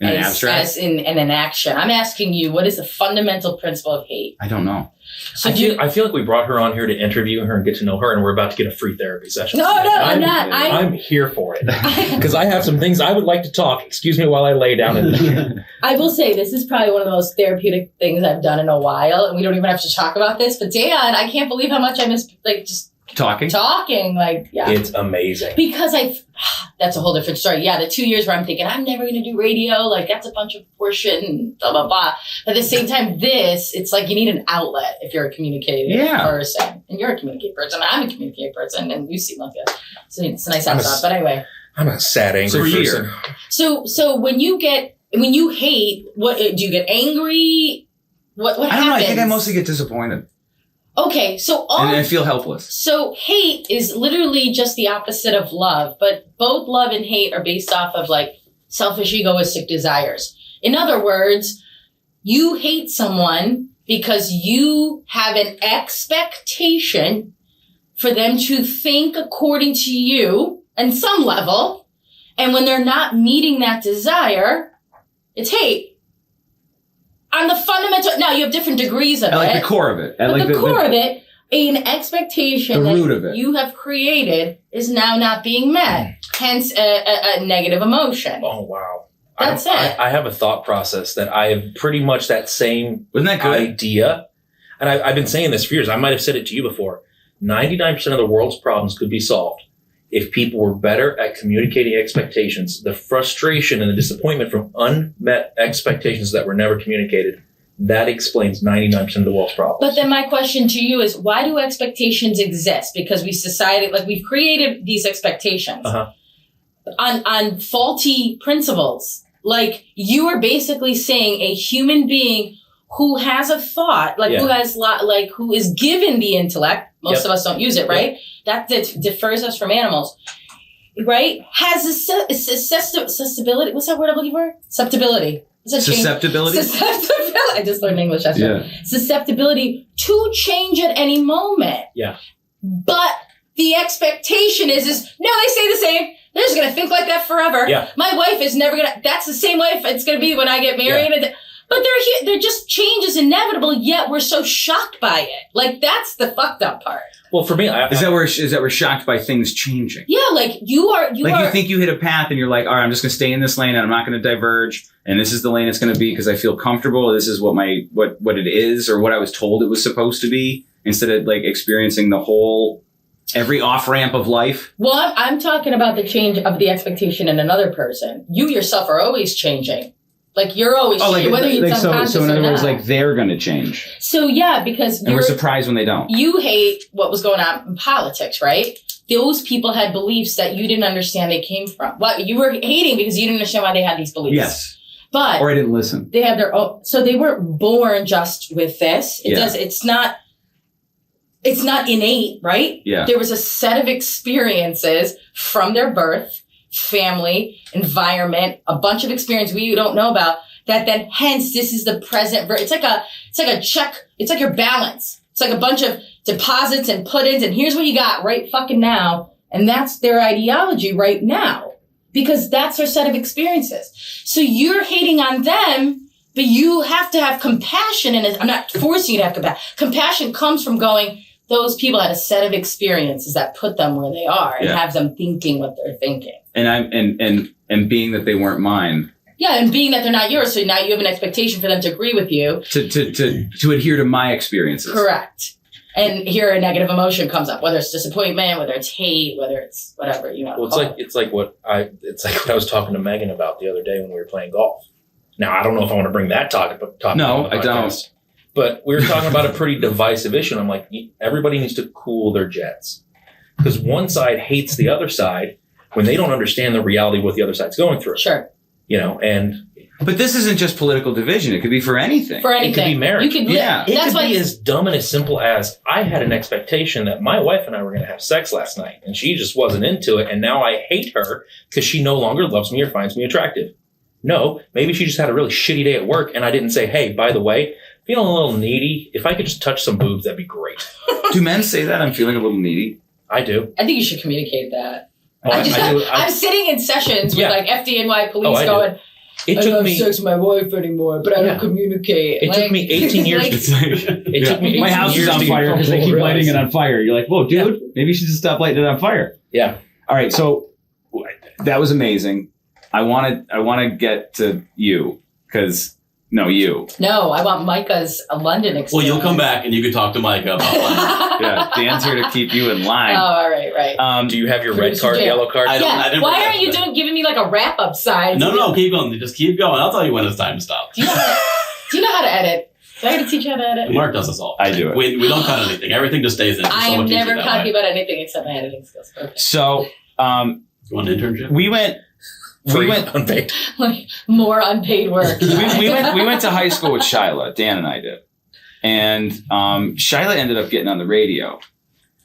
A: abstract?
C: As in an action. I'm asking you, what is the fundamental principle of hate?
A: I don't know.
C: So
B: I feel like we brought her on here to interview her and get to know her, and we're about to get a free therapy session.
C: No, I'm not.
B: I'm here for it because I have some things I would like to talk. Excuse me while I lay down in the chair.
C: I will say this is probably one of the most therapeutic things I've done in a while, and we don't even have to talk about this. But Dan, I can't believe how much I miss just
A: talking.
B: It's amazing
C: because that's a whole different story. Yeah, the 2 years where I'm thinking I'm never going to do radio, like that's a bunch of horseshit and blah blah blah. But at the same time, it's like you need an outlet if you're a communicative person, and you're a communicative person. I'm a communicative person, and you seem like it's a nice outlet. But anyway,
B: I'm a sad, angry person.
C: So when you hate, what do you get angry? What happens?
A: I don't know. I think I mostly get disappointed.
C: Okay, and
A: I feel helpless.
C: So hate is literally just the opposite of love, but both love and hate are based off of like selfish, egoistic desires. In other words, you hate someone because you have an expectation for them to think according to you on some level, and when they're not meeting that desire, it's hate. On the fundamental, now you have different degrees of it.
A: At like the core of it.
C: At the core of it, an expectation
A: The root of
C: that
A: it.
C: you have created is now not being met. Hence a negative emotion.
B: Oh, wow.
C: That's it.
B: I have a thought process that I have pretty much that same
A: Wasn't that good?
B: idea. And I've been saying this for years. I might have said it to you before. 99% of the world's problems could be solved if people were better at communicating expectations. The frustration and the disappointment from unmet expectations that were never communicated, that explains 99% of the world's problems.
C: But then my question to you is, why do expectations exist? Because we've created these expectations on faulty principles. Like, you are basically saying a human being who has a thought, who is given the intellect. Most of us don't use it, right? That differs us from animals, right? Has a susceptibility. What's that word I'm looking for? Susceptibility.
A: Susceptibility?
C: Susceptibility. I just learned English yesterday.
A: Yeah.
C: Susceptibility to change at any moment.
B: Yeah.
C: But the expectation is no, they stay the same. They're just going to think like that forever.
B: Yeah.
C: My wife is never going to, that's the same life it's going to be when I get married.
B: Yeah.
C: But they're just, change is inevitable, yet we're so shocked by it. Like, that's the fucked up part.
B: Well, for me,
A: Is that we're shocked by things changing?
C: Yeah, like you
A: think you hit a path and you're like, all right, I'm just going to stay in this lane and I'm not going to diverge. And this is the lane it's going to be because I feel comfortable. This is what it is or what I was told it was supposed to be, instead of like experiencing the whole, every off ramp of life.
C: Well, I'm talking about the change of the expectation in another person. You yourself are always changing. Like, you're always changing, whether you're unconscious
A: so in other
C: or
A: words,
C: not.
A: like, they're going to change.
C: So yeah, because
A: And we're surprised when they don't.
C: You hate what was going on in politics, right? Those people had beliefs that you didn't understand they came from. Well, you were hating because you didn't understand why they had these beliefs.
A: Yes.
C: But
A: or I didn't listen.
C: They have their own, so they weren't born just with this. It's not innate, right?
A: Yeah.
C: There was a set of experiences from their birth, family, environment, a bunch of experience we don't know about, that then hence this is the present. It's like a check. It's like your balance. It's like a bunch of deposits and put-ins, and here's what you got right fucking now. And that's their ideology right now, because that's their set of experiences. So you're hating on them, but you have to have compassion. And I'm not forcing you to have compassion. Compassion comes from going, those people had a set of experiences that put them where they are and have them thinking what they're thinking.
A: And being that they weren't mine.
C: Yeah, and being that they're not yours, so now you have an expectation for them to agree with you.
A: To adhere to my experiences.
C: Correct. And here a negative emotion comes up, whether it's disappointment, whether it's hate, whether it's whatever, you know.
B: Well, it's like what I was talking to Megan about the other day when we were playing golf. Now, I don't know if I want to bring that topic
A: No,
B: on the
A: I
B: podcast,
A: don't.
B: But we were talking about a pretty divisive issue, and I'm like, everybody needs to cool their jets. Because one side hates the other side when they don't understand the reality of what the other side's going through.
C: Sure.
B: You know,
A: But this isn't just political division. It could be for anything.
C: For anything.
B: It could be marriage.
C: You could,
A: yeah.
B: It could be as dumb and as simple as, I had an expectation that my wife and I were going to have sex last night, and she just wasn't into it, and now I hate her because she no longer loves me or finds me attractive. No, maybe she just had a really shitty day at work, and I didn't say, hey, by the way, feeling a little needy. If I could just touch some boobs, that'd be great.
A: Do men say that? I'm feeling a little needy.
B: I do.
C: I think you should communicate that.
B: Oh,
C: I'm sitting in sessions with like FDNY police going,
B: It
C: I
B: took
C: don't
B: me
C: have sex with my wife anymore, but I don't communicate.
B: It took me 18 years. It took me 18
F: My house
B: years
F: is on
B: to get
F: fire because they keep
B: comfortable
F: lighting it
B: realizing-
F: on fire. You're like, whoa, dude, maybe you should just stop lighting it on fire.
B: Yeah.
A: All right, so that was amazing. I want to get to you because you.
C: No, I want Micah's London experience.
E: Well, you'll come back and you can talk to Micah about life.
A: Yeah, Dan's here to keep you in line.
C: Oh, all right.
B: Do you have your red
C: Producer
B: card,
C: Jay.
B: yellow card?
E: I didn't
C: Why
E: forget
C: aren't you
E: that.
C: giving me like a wrap up sign?
E: No, keep going. Just keep going. I'll tell you when it's time to stop.
C: Do you know how to edit? Do I got to teach you how to edit?
E: Mark does this all.
A: I do it.
E: We don't cut anything. Everything just stays in. It's
C: I
E: so
C: am
E: much easier
C: never
E: that
C: cocky
E: way.
C: about anything except my editing skills. Okay.
A: So
E: You want an internship?
A: we went
B: Unpaid.
C: Like, more unpaid work.
A: we went to high school with Shila. Dan and I did, and Shila ended up getting on the radio.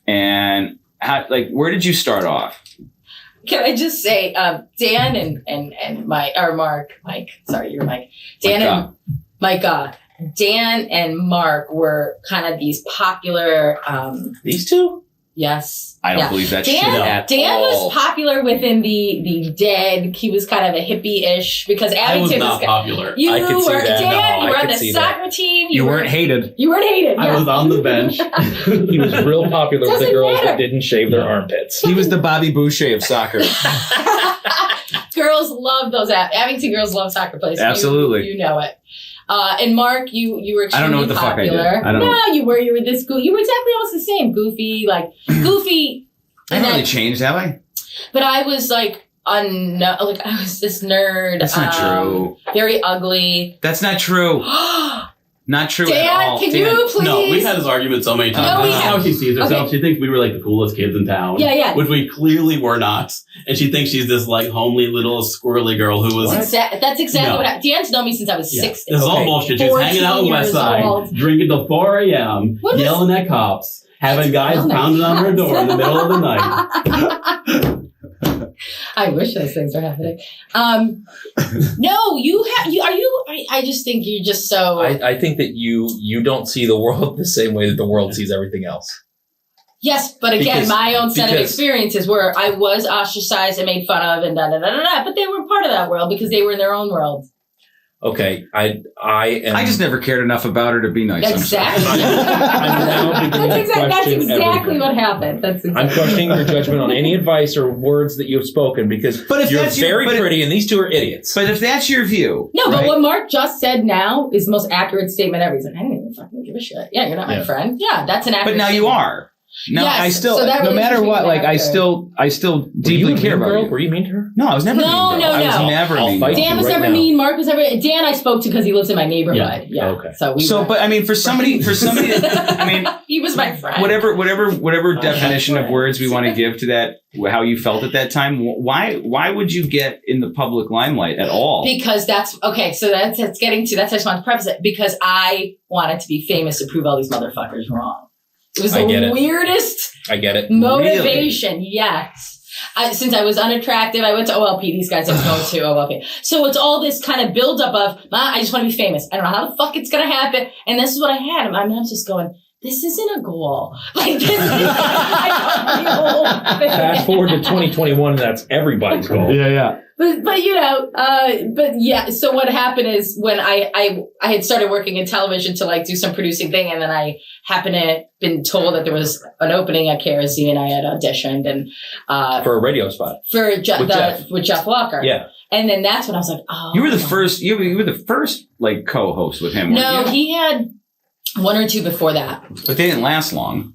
A: And where did you start off?
C: Can I just say, Dan and Mike, sorry, you're Mike. Dan and Mark were kind of these popular,
B: These two?
C: Yes.
A: I don't believe that shit at
C: Dan
A: all.
C: was popular within the dead. He was kind of a hippie-ish because
E: I was
C: Abington
E: not popular.
C: You
B: I could see
C: were
B: that.
C: Dan.
B: No,
C: you were
B: I
C: on
B: could
C: the
B: see
C: soccer team.
F: You weren't hated.
C: You weren't hated.
E: I
C: yeah.
E: was on the bench.
B: He was real popular with the
C: Doesn't
B: girls
C: matter.
B: that didn't shave their armpits.
F: He was the Bobby Boucher of soccer.
C: Girls love those. Abington girls love soccer players.
F: Absolutely.
C: You know it. And Mark, you were extremely
F: I don't know what the fuck I did.
C: popular.
F: I don't know.
C: No, you were. You were this goofy. You were exactly almost the same. Goofy.
F: I haven't really changed, have I?
C: But I was like, I was this nerd.
F: That's not true.
C: Very ugly.
F: That's not true. Not true at
C: Dan,
F: all.
C: can
F: Dan.
C: you please?
E: No, we've had this argument so many times.
C: No, we
E: This is how
C: haven't.
E: she sees herself.
C: Okay.
E: She thinks we were like the coolest kids in town.
C: Yeah.
E: Which we clearly were not. And she thinks she's this like homely little squirrely girl who was.
C: That's exactly
E: No.
C: what happened. Dan's known me since I was
E: Yeah.
C: 6.
E: This is all bullshit. She was hanging out on
C: 14
E: the West
C: years
E: Side,
C: old.
E: drinking till 4 a.m.,
C: What is-
E: yelling at cops, having guys
C: Oh my
E: pounding on her door in the middle of the night.
C: I wish those things were happening. No, I just think you're just so.
B: I think that you don't see the world the same way that the world sees everything else.
C: Yes, but again,
B: Because-
C: my own set of
B: because-
C: experiences where I was ostracized and made fun of and but they were part of that world because they were in their own world.
B: Okay, I am.
F: I just never cared enough about her to be nice. I'm sorry.
C: Exactly.
B: I'm now beginning to
C: That's
B: question
C: exactly
B: everything.
C: what happened. That's
B: I'm
C: exactly.
B: questioning your judgment on any advice or words that you've spoken because
F: But if
B: you're
F: that's your-
B: very
F: but if-
B: pretty and these two are idiots.
F: But if that's your view.
C: No, but
F: right?
C: what Mark just said now is the most accurate statement ever. He's like, I didn't even fucking give a shit. Yeah, you're not my
B: Yeah.
C: friend. Yeah, that's an accurate
F: But now you
C: statement.
F: are. Now
C: Yes,
F: I still,
C: so that
F: no matter
C: relationship
F: what, like I
C: after.
F: still
B: Were you
F: deeply
B: a
F: care
B: mean
F: about
B: girl?
F: you.
B: Were you mean to her?
F: No, I was never.
C: No,
F: mean, girl.
C: no,
F: I was
C: no.
F: never
B: I'll
F: mean.
B: fight
F: girl.
C: Dan was
B: Right
C: never
B: now.
C: mean. Mark was never. Dan I spoke to because he lives in my neighborhood. Yeah.
B: Okay.
C: So
F: But I mean, for somebody, I mean,
C: he was my friend.
F: whatever definition of words we want to give to that, how you felt at that time. Why would you get in the public limelight at all?
C: Because that's okay. So that's getting to. That's I just want to preface it because I wanted to be famous to prove all these motherfuckers wrong. It was
B: I get
C: the
B: it.
C: weirdest
B: I get it.
C: motivation. Yes. Since I was unattractive, I went to OLP. These guys I was going to OLP. So it's all this kind of buildup of, I just want to be famous. I don't know how the fuck it's going to happen. And this is what I had. I'm just going, this isn't a goal. Like, this is
B: Fast forward to 2021, that's everybody's goal.
F: Yeah.
C: But yeah. So what happened is when I had started working in television to like do some producing thing, and then I happened to been told that there was an opening at KRZ, and I had auditioned and
B: For a radio spot.
C: with
B: Jeff.
C: Jeff Walker.
B: Yeah.
C: And then that's when I was like, oh,
F: You were the first. You were the first like co-host with him.
C: No,
F: weren't you?
C: he had one or two before that.
F: But they didn't last long.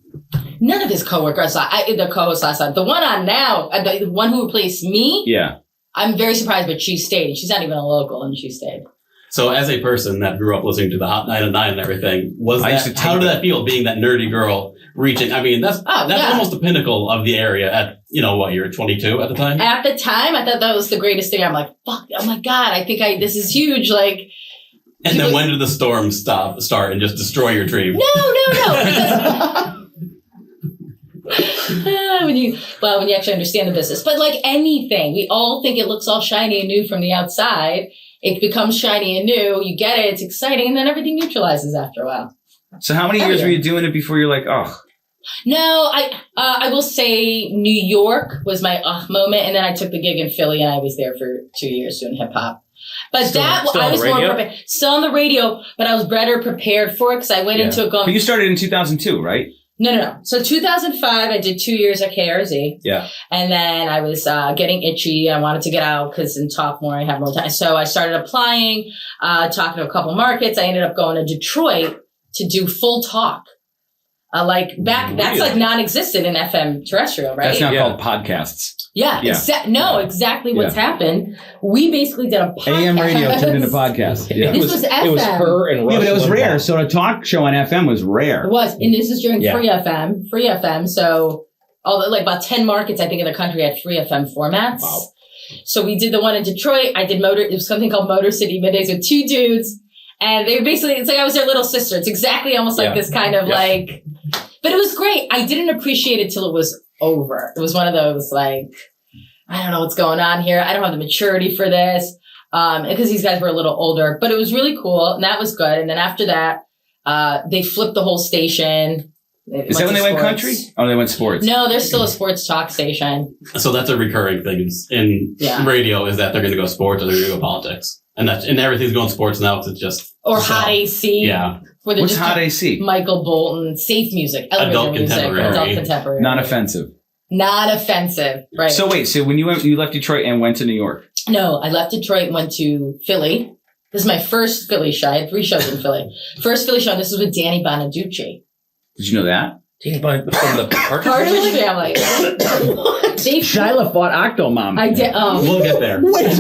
C: None of his coworkers, the co-host last time. The one on now, the one who replaced me.
F: Yeah.
C: I'm very surprised, but she stayed. She's not even a local, and she stayed.
E: So, as a person that grew up listening to the Hot 9 at 9 and everything, how did that feel being that nerdy girl reaching? I mean, that's almost the pinnacle of the area at, you were 22 at the time?
C: At the time, I thought that was the greatest thing. I'm like, fuck, oh my God, I think this is huge. Like,
E: And then when did the storm start and just destroy your dream?
C: No. When you actually understand the business. But like anything, we all think it looks all shiny and new from the outside. It becomes shiny and new. You get it. It's exciting. And then everything neutralizes after a while.
F: So how many years were you doing it before you're like, oh?
C: No, I will say New York was my moment. And then I took the gig in Philly and I was there for 2 years doing hip hop. But
B: Still
C: I
B: on
C: was
B: the
C: more
B: radio?
C: prepared. Still on the radio, but I was better prepared for it because I went into it going.
F: But you started in 2002, right?
C: No. So 2005, I did 2 years at KRZ.
B: Yeah.
C: And then I was getting itchy. I wanted to get out because in talk more, I have more time. So I started applying, talking to a couple markets. I ended up going to Detroit to do full talk. That's like non-existent in FM terrestrial, right?
F: That's now called podcasts.
C: Yeah. Exactly what's happened. We basically did a podcast.
F: AM radio turned into podcast. Yeah.
C: This was FM.
B: It was her and Rush
F: Yeah, but it was
B: Limbaugh.
F: rare. So a talk show on FM was rare.
C: It was. And this is during
B: Yeah.
C: free FM. So about 10 markets, I think, in the country had free FM formats.
B: Wow.
C: So we did the one in Detroit. I did it was something called Motor City Middays with two dudes. And they basically, it's like I was their little sister. It's exactly almost like this kind of like, but it was great. I didn't appreciate it till it was over. It was one of those like, I don't know what's going on here. I don't have the maturity for this. Because these guys were a little older, but it was really cool. And that was good. And then after that, they flipped the whole station.
F: Is that when they went country? Oh, they went sports.
C: No, there's still a sports talk station.
E: So that's a recurring thing in radio is that they're going to go sports or they're going to go politics. And everything's going sports now because it's just...
C: Or hot AC.
E: Yeah.
F: What's hot AC?
C: Michael Bolton, safe music, elevator
E: adult
C: music, adult contemporary.
F: Not offensive.
C: Not offensive, right.
F: So wait, when you left Detroit and went to New York?
C: No, I left Detroit and went to Philly. This is my first Philly show. I had 3 shows in Philly. First Philly show, and this was with Danny Bonaducci.
F: Did you know that?
B: Danny Bonaducci from the
C: Partridge Family.
F: Shila fought Octomom.
C: I did.
E: We'll get there.
G: Wait.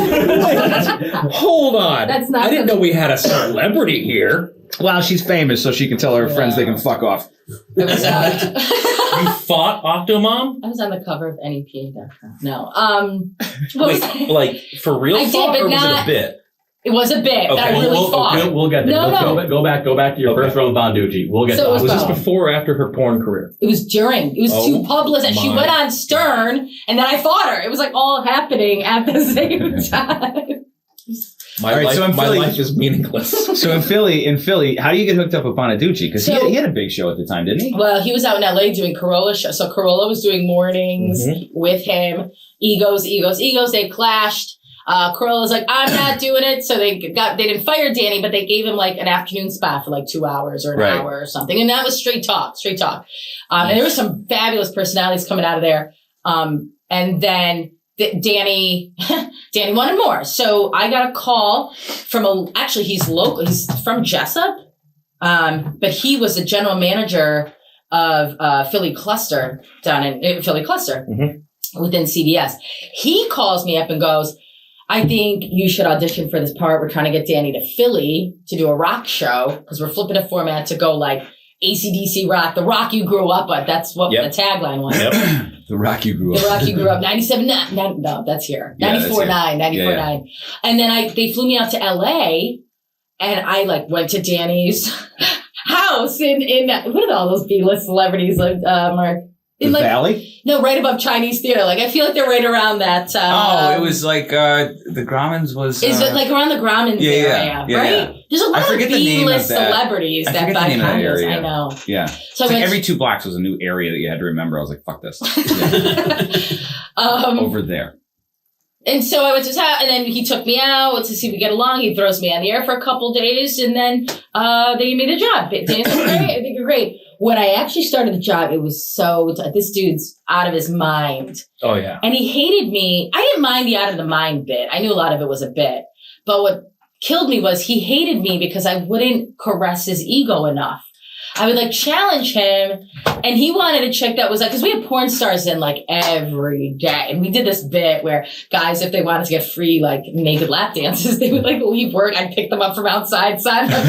G: Hold on.
C: That's not
G: I didn't know we had a celebrity here.
F: Well, she's famous, so she can tell her friends they can fuck off.
C: It was,
B: You fought Octomom?
C: I was on the cover of NEPA.com. No.
B: Wait, like for real
C: I
B: fought,
C: did, but
B: or was
C: not,
B: it a bit?
C: It was a bit, but I really fought.
E: We'll get there.
C: No.
E: Go back to your first round of Bonducci. We'll get
C: So
E: to
G: Was this before or after her porn career?
C: It was during. It was too publicist. She
B: my
C: went on Stern, and then I fought her. It was like all happening at the same time.
B: My life is meaningless.
F: So in Philly, how do you get hooked up with Bonaducci? Because he had a big show at the time, didn't he?
C: Well, he was out in LA doing Corolla show. So Corolla was doing mornings with him. Egos. They clashed. Corolla was like, I'm not doing it. So they didn't fire Danny, but they gave him like an afternoon spot for like 2 hours or an hour or something. And that was straight talk. And there were some fabulous personalities coming out of there. And then Danny wanted more. So I got a call from actually he's local. He's from Jessup. But he was the general manager of Philly Cluster down in Philly Cluster within CBS. He calls me up and goes, I think you should audition for this part. We're trying to get Danny to Philly to do a rock show because we're flipping a format to go like AC/DC rock, the rock you grew up with. That's what the tagline was.
F: The rock you grew up.
C: The rock you grew up. 97.9. No, that's here. 94.9. 94.9. And then they flew me out to LA, and I like went to Danny's house in what are all those B-list celebrities like Mark? In
F: the Valley?
C: No, right above Chinese Theater. Like, I feel like they're right around that.
F: It was like the Grauman's was...
C: Is it like around the Grauman's area, right? Yeah. There's a lot of B-list celebrities that buy condos. I know.
F: Yeah. So like every 2 blocks was a new area that you had to remember. I was like, fuck this. Over there.
C: And so I went to his house, and then he took me out to see if we get along. He throws me on the air for a couple days, and then they gave me the job. Danny said, great, I think you're great. When I actually started the job, it was this dude's out of his mind.
B: Oh, yeah.
C: And he hated me. I didn't mind the out of the mind bit. I knew a lot of it was a bit. But what killed me was he hated me because I wouldn't caress his ego enough. I would like challenge him, and he wanted a chick that was like, because we had porn stars in like every day, and we did this bit where guys, if they wanted to get free like naked lap dances, they would like leave work. I'd pick them up from outside, sign them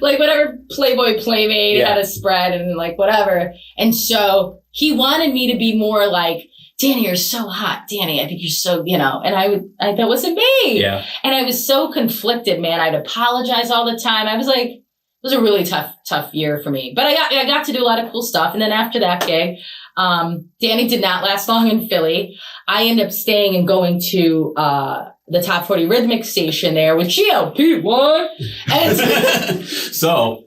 C: like whatever Playboy Playmate had a spread and like whatever. And so he wanted me to be more like, Danny, you're so hot. Danny, I think you're so, and that wasn't me. Yeah. And I was so conflicted, man. I'd apologize all the time. I was like, it was a really tough year for me. But I got to do a lot of cool stuff. And then after that gig, Danny did not last long in Philly. I ended up staying and going to the Top 40 Rhythmic station there with Gio. P1. And
E: so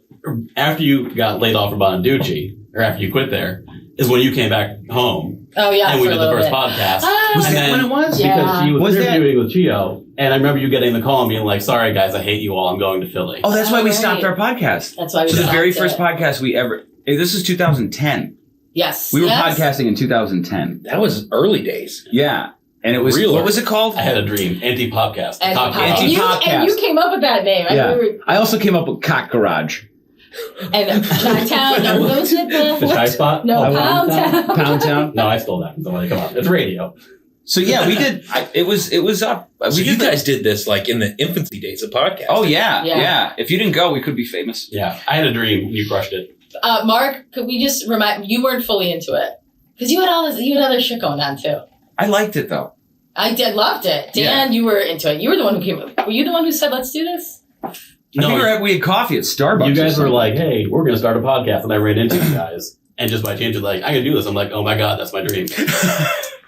E: after you got laid off from Bonaducci, or after you quit there, is when you came back home.
C: Oh, yeah.
E: And we did the first podcast.
F: Was that when it was?
C: Yeah.
E: Because she was interviewing with Gio. And I remember you getting the call and being like, sorry, guys, I hate you all. I'm going to Philly.
F: Oh, that's why we stopped our podcast.
C: That's why we
F: stopped
C: it.
F: The very first podcast we ever... This is 2010.
C: Yes.
F: We were podcasting in 2010.
B: That was early days.
F: Yeah. And it was...
B: Real.
F: What was it called?
E: I had a dream. Anti-podcast.
F: Anti-podcast.
C: And you came up with that name.
F: I also came up with Cock Garage.
C: And Chi-Town,
E: the Chi Spot?
C: No,
F: Pound Town.
E: No, I stole that. So like, come on, it's radio.
F: So yeah, we did. It was up.
B: So you guys did this like in the infancy days of podcasting.
F: Oh yeah. If you didn't go, we could be famous.
E: Yeah, I had a dream. You crushed it.
C: Mark, could we just remind you weren't fully into it because you had other shit going on too.
F: I liked it though.
C: I loved it. Dan, you were into it. You were the one who came up. Were you the one who said, "Let's do this"?
F: No, we had coffee at Starbucks.
E: You guys were like, "Hey, we're going to start a podcast," and I ran into you guys, and just by chance, like, "I can do this." I'm like, "Oh my god, that's my dream."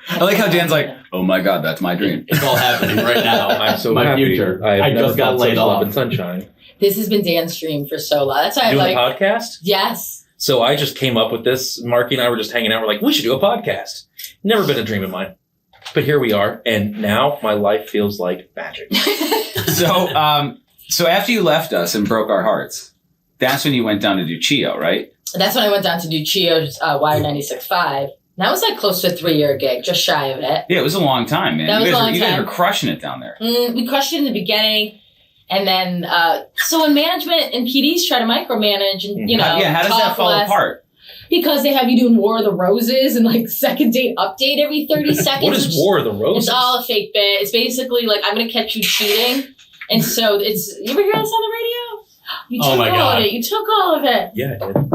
F: I like how Dan's like, "Oh my god, that's my dream."
E: It's all happening right now.
B: I'm so
E: my
B: happy.
E: future.
B: I
E: just got laid off
B: in sunshine.
C: This has been Dan's dream for so long. That's why
B: Doing
C: I'm like,
B: a podcast?
C: yes.
B: So I just came up with this. Marky and I were just hanging out. We're like, we should do a podcast. Never been a dream of mine. But here we are. And now my life feels like magic.
F: So after you left us and broke our hearts, that's when you went down to do Chio, right?
C: That's when I went down to do Chio's Wire 96.5. That was like close to a 3-year gig, just shy of it.
F: Yeah, it was a long time, man.
C: That was a long
F: you guys
C: time.
F: were crushing it down there.
C: We crushed it in the beginning. And then, so when management and PDs try to micromanage and,
F: how does that fall apart?
C: Because they have you doing War of the Roses and like second date update every 30 seconds.
B: What is War of the Roses?
C: It's all a fake bit. It's basically like, I'm going to catch you cheating. And so it's, you ever hear this on the radio? You took all of it. You took all of it.
B: Yeah, I did.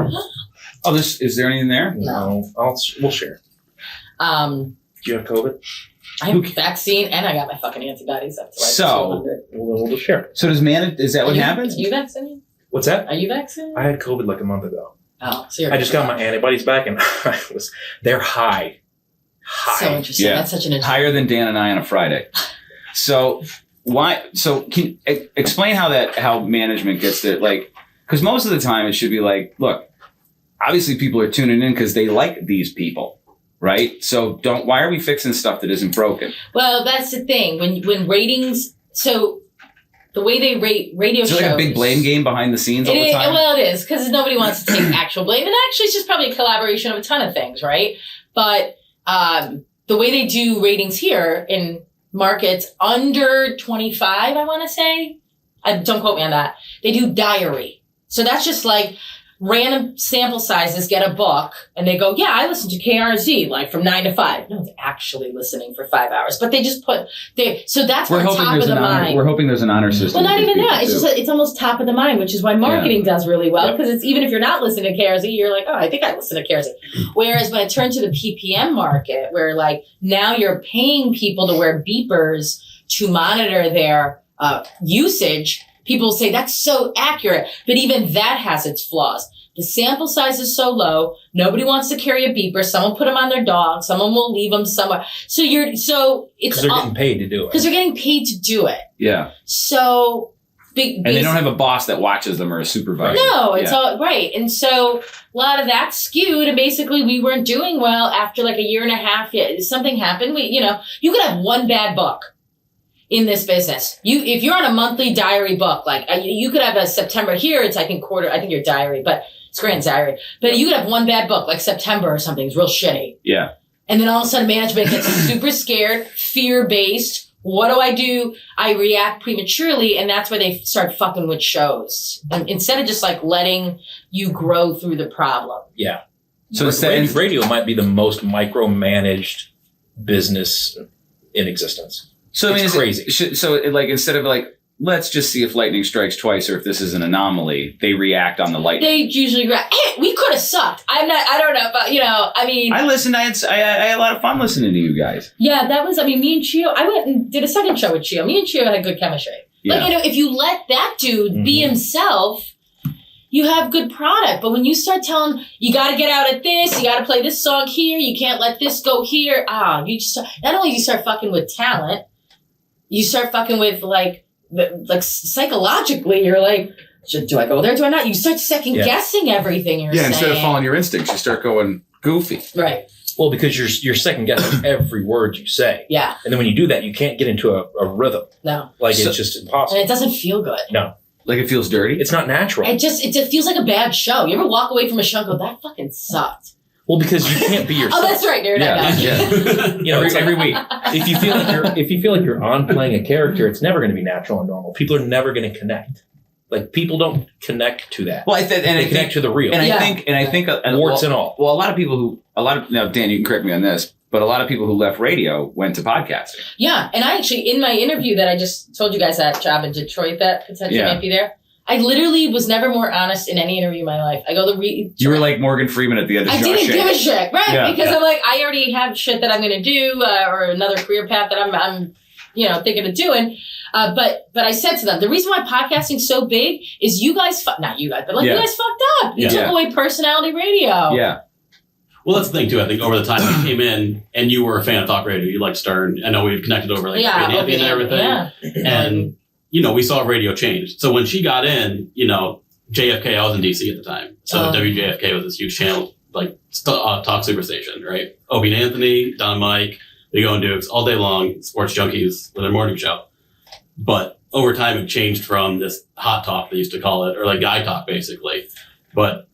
F: Oh, is there anything there?
B: No. We'll share. Do you have COVID?
C: I have a vaccine and I got my fucking antibodies up to like 200.
B: We'll just share.
F: So is that what happens?
C: Are you vaccinated?
B: What's that?
C: Are you vaccinated?
B: I had COVID like a month ago.
C: Oh, so you're
B: I just got my antibodies back and they're high.
C: So interesting.
F: Yeah.
C: That's such an interesting.
F: Higher than Dan and I on a Friday. So why? So can explain how management gets it? Like, because most of the time it should be like, look, obviously people are tuning in because they like these people, right? So why are we fixing stuff that isn't broken?
C: Well, that's the thing. When ratings, so the way they rate radio shows.
F: Is it like a big blame game behind the scenes all the time?
C: Well, it is, because nobody wants to take actual blame. And actually, it's just probably a collaboration of a ton of things, right? But the way they do ratings here in markets under 25, I want to say, don't quote me on that, they do diary. So that's just like random sample sizes get a book and they go, yeah, I listen to KRZ like from 9 to 5. No one's actually listening for 5 hours, but they just so that's on top of the mind.
F: We're hoping there's an honor system.
C: Well, not even that. It's just it's almost top of the mind, which is why marketing does really well. Because it's even if you're not listening to KRZ, you're like, oh, I think I listen to KRZ. Whereas when I turn to the PPM market, where like now you're paying people to wear beepers to monitor their usage, people say that's so accurate, but even that has its flaws. The sample size is so low. Nobody wants to carry a beeper. Someone put them on their dog. Someone will leave them somewhere. So it's
B: because they're getting paid to do it.
C: Because they're getting paid to do it.
F: Yeah.
C: So
F: and they don't have a boss that watches them or a supervisor.
C: No, it's all right. And so a lot of that skewed, and basically we weren't doing well after like a year and a half. Something happened. You could have one bad book in this business. If you're on a monthly diary book, like you could have a September here. It's I think your diary, but it's Grant's diary. But you could have one bad book, like September or something. It's real shitty.
F: Yeah. And
C: then all of a sudden management gets super scared, fear-based. What do? I react prematurely, and that's where they start fucking with shows. And instead of just like letting you grow through the problem.
B: Yeah.
F: So
B: radio might be the most micromanaged business in existence.
F: So
B: it's crazy.
F: Instead of like, let's just see if lightning strikes twice or if this is an anomaly, they react on the lightning.
C: They usually react. Hey, we could have sucked. I don't know, but
F: I listened. I had a lot of fun listening to you guys.
C: Yeah, that was. Me and Chio. I went and did a second show with Chio. Me and Chio had good chemistry.
F: Yeah.
C: Like if you let that dude be himself, you have good product. But when you start telling you got to get out at this, you got to play this song here, you can't let this go here. You just not only do you start fucking with talent. You start fucking with like psychologically, you're like, do I go there? Do I not? You start second guessing everything you're saying.
H: Instead of following your instincts, you start going goofy.
C: Right.
B: Well, because you're second guessing every word you say.
C: Yeah.
B: And then when you do that, you can't get into a rhythm.
C: No.
B: It's just impossible.
C: And it doesn't feel good.
B: No.
F: Like it feels dirty?
B: It's not natural.
C: It just feels like a bad show. You ever walk away from a show and go, that fucking sucked?
B: Well, because you can't be yourself.
C: Oh, that's right, nerd.
B: Yeah. Every week. If you feel like you're on playing a character, it's never going to be natural and normal. People are never going to connect. Like people don't connect to that.
F: Well, they
B: connect to the real.
F: And I think
B: warts and all.
F: Well, now Dan, you can correct me on this, but a lot of people who left radio went to podcasting.
C: Yeah, and I actually in my interview that I just told you guys that job in Detroit that potentially might be there. I literally was never more honest in any interview in my life. I go
F: You were like Morgan Freeman at the end of
C: I didn't give a shit, right?
F: Yeah,
C: because I'm like, I already have shit that I'm going to do or another career path that I'm thinking of doing. But I said to them, the reason why podcasting's so big is you guys, not you guys, but you guys fucked up. You took away personality radio.
F: Yeah.
E: Well, that's the thing too. I think over the time you came in and you were a fan of talk radio, you liked Stern. I know we've connected over Opie and everything.
C: Yeah.
E: And we saw radio change. So when she got in, JFK, I was in DC at the time. So WJFK was this huge channel, like talk superstation, right? Obie and Anthony, Don Mike, Big O and Dukes, all day long, sports junkies with their morning show. But over time, it changed from this hot talk, they used to call it, or like guy talk, basically. But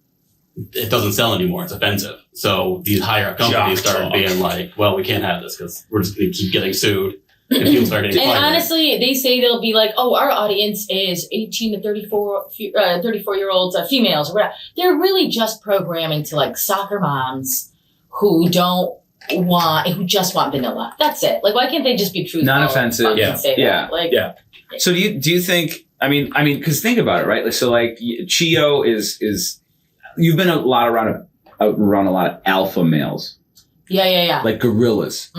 E: it doesn't sell anymore. It's offensive. So these higher up companies started being like, well, we can't have this because we're just going to keep getting sued. And people start getting fired.
C: And honestly, they say they'll be like, oh, our audience is 18 to 34-year-olds, females. Or whatever. They're really just programming to like soccer moms who just want vanilla. That's it. Like, why can't they just be truthful?
F: Non-offensive.
C: Yeah.
F: So do you think, I mean, because think about it, right? So like Chio is, you've been around a lot of alpha males.
C: Yeah.
F: Like gorillas,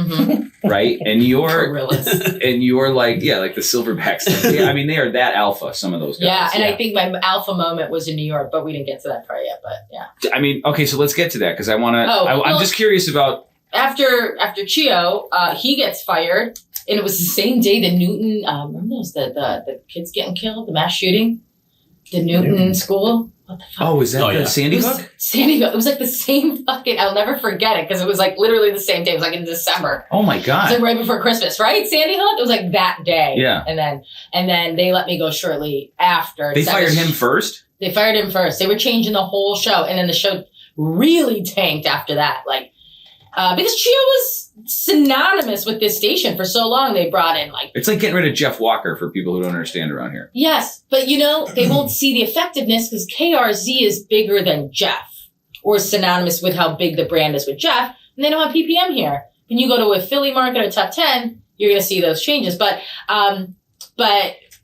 F: right? And
C: gorillas.
F: And you're like, like the silverbacks. Yeah, I mean, they are that alpha, some of those guys.
C: Yeah, and I think my alpha moment was in New York, but we didn't get to that part yet, but yeah.
F: I mean, okay, so let's get to that, because I want to, I'm just curious about.
C: After Chio, he gets fired, and it was the same day that Newton, remember those, the kids getting killed, the mass shooting? The Newton school? What the fuck?
F: Oh, is that the Sandy Hook?
C: Sandy Hook. It was like the same fucking, I'll never forget it because it was like literally the same day. It was like in December.
F: Oh my God.
C: It was like right before Christmas, right? Sandy Hook? It was like that day.
F: Yeah.
C: And then they let me go shortly after.
F: They fired him first?
C: They fired him first. They were changing the whole show. And then the show really tanked after that. Like, because Chio was synonymous with this station for so long, they brought in like...
F: It's like getting rid of Jeff Walker for people who don't understand around here.
C: Yes, but they won't see the effectiveness because KRZ is bigger than Jeff, or synonymous with how big the brand is with Jeff, and they don't have PPM here. When you go to a Philly market or top 10, you're going to see those changes. But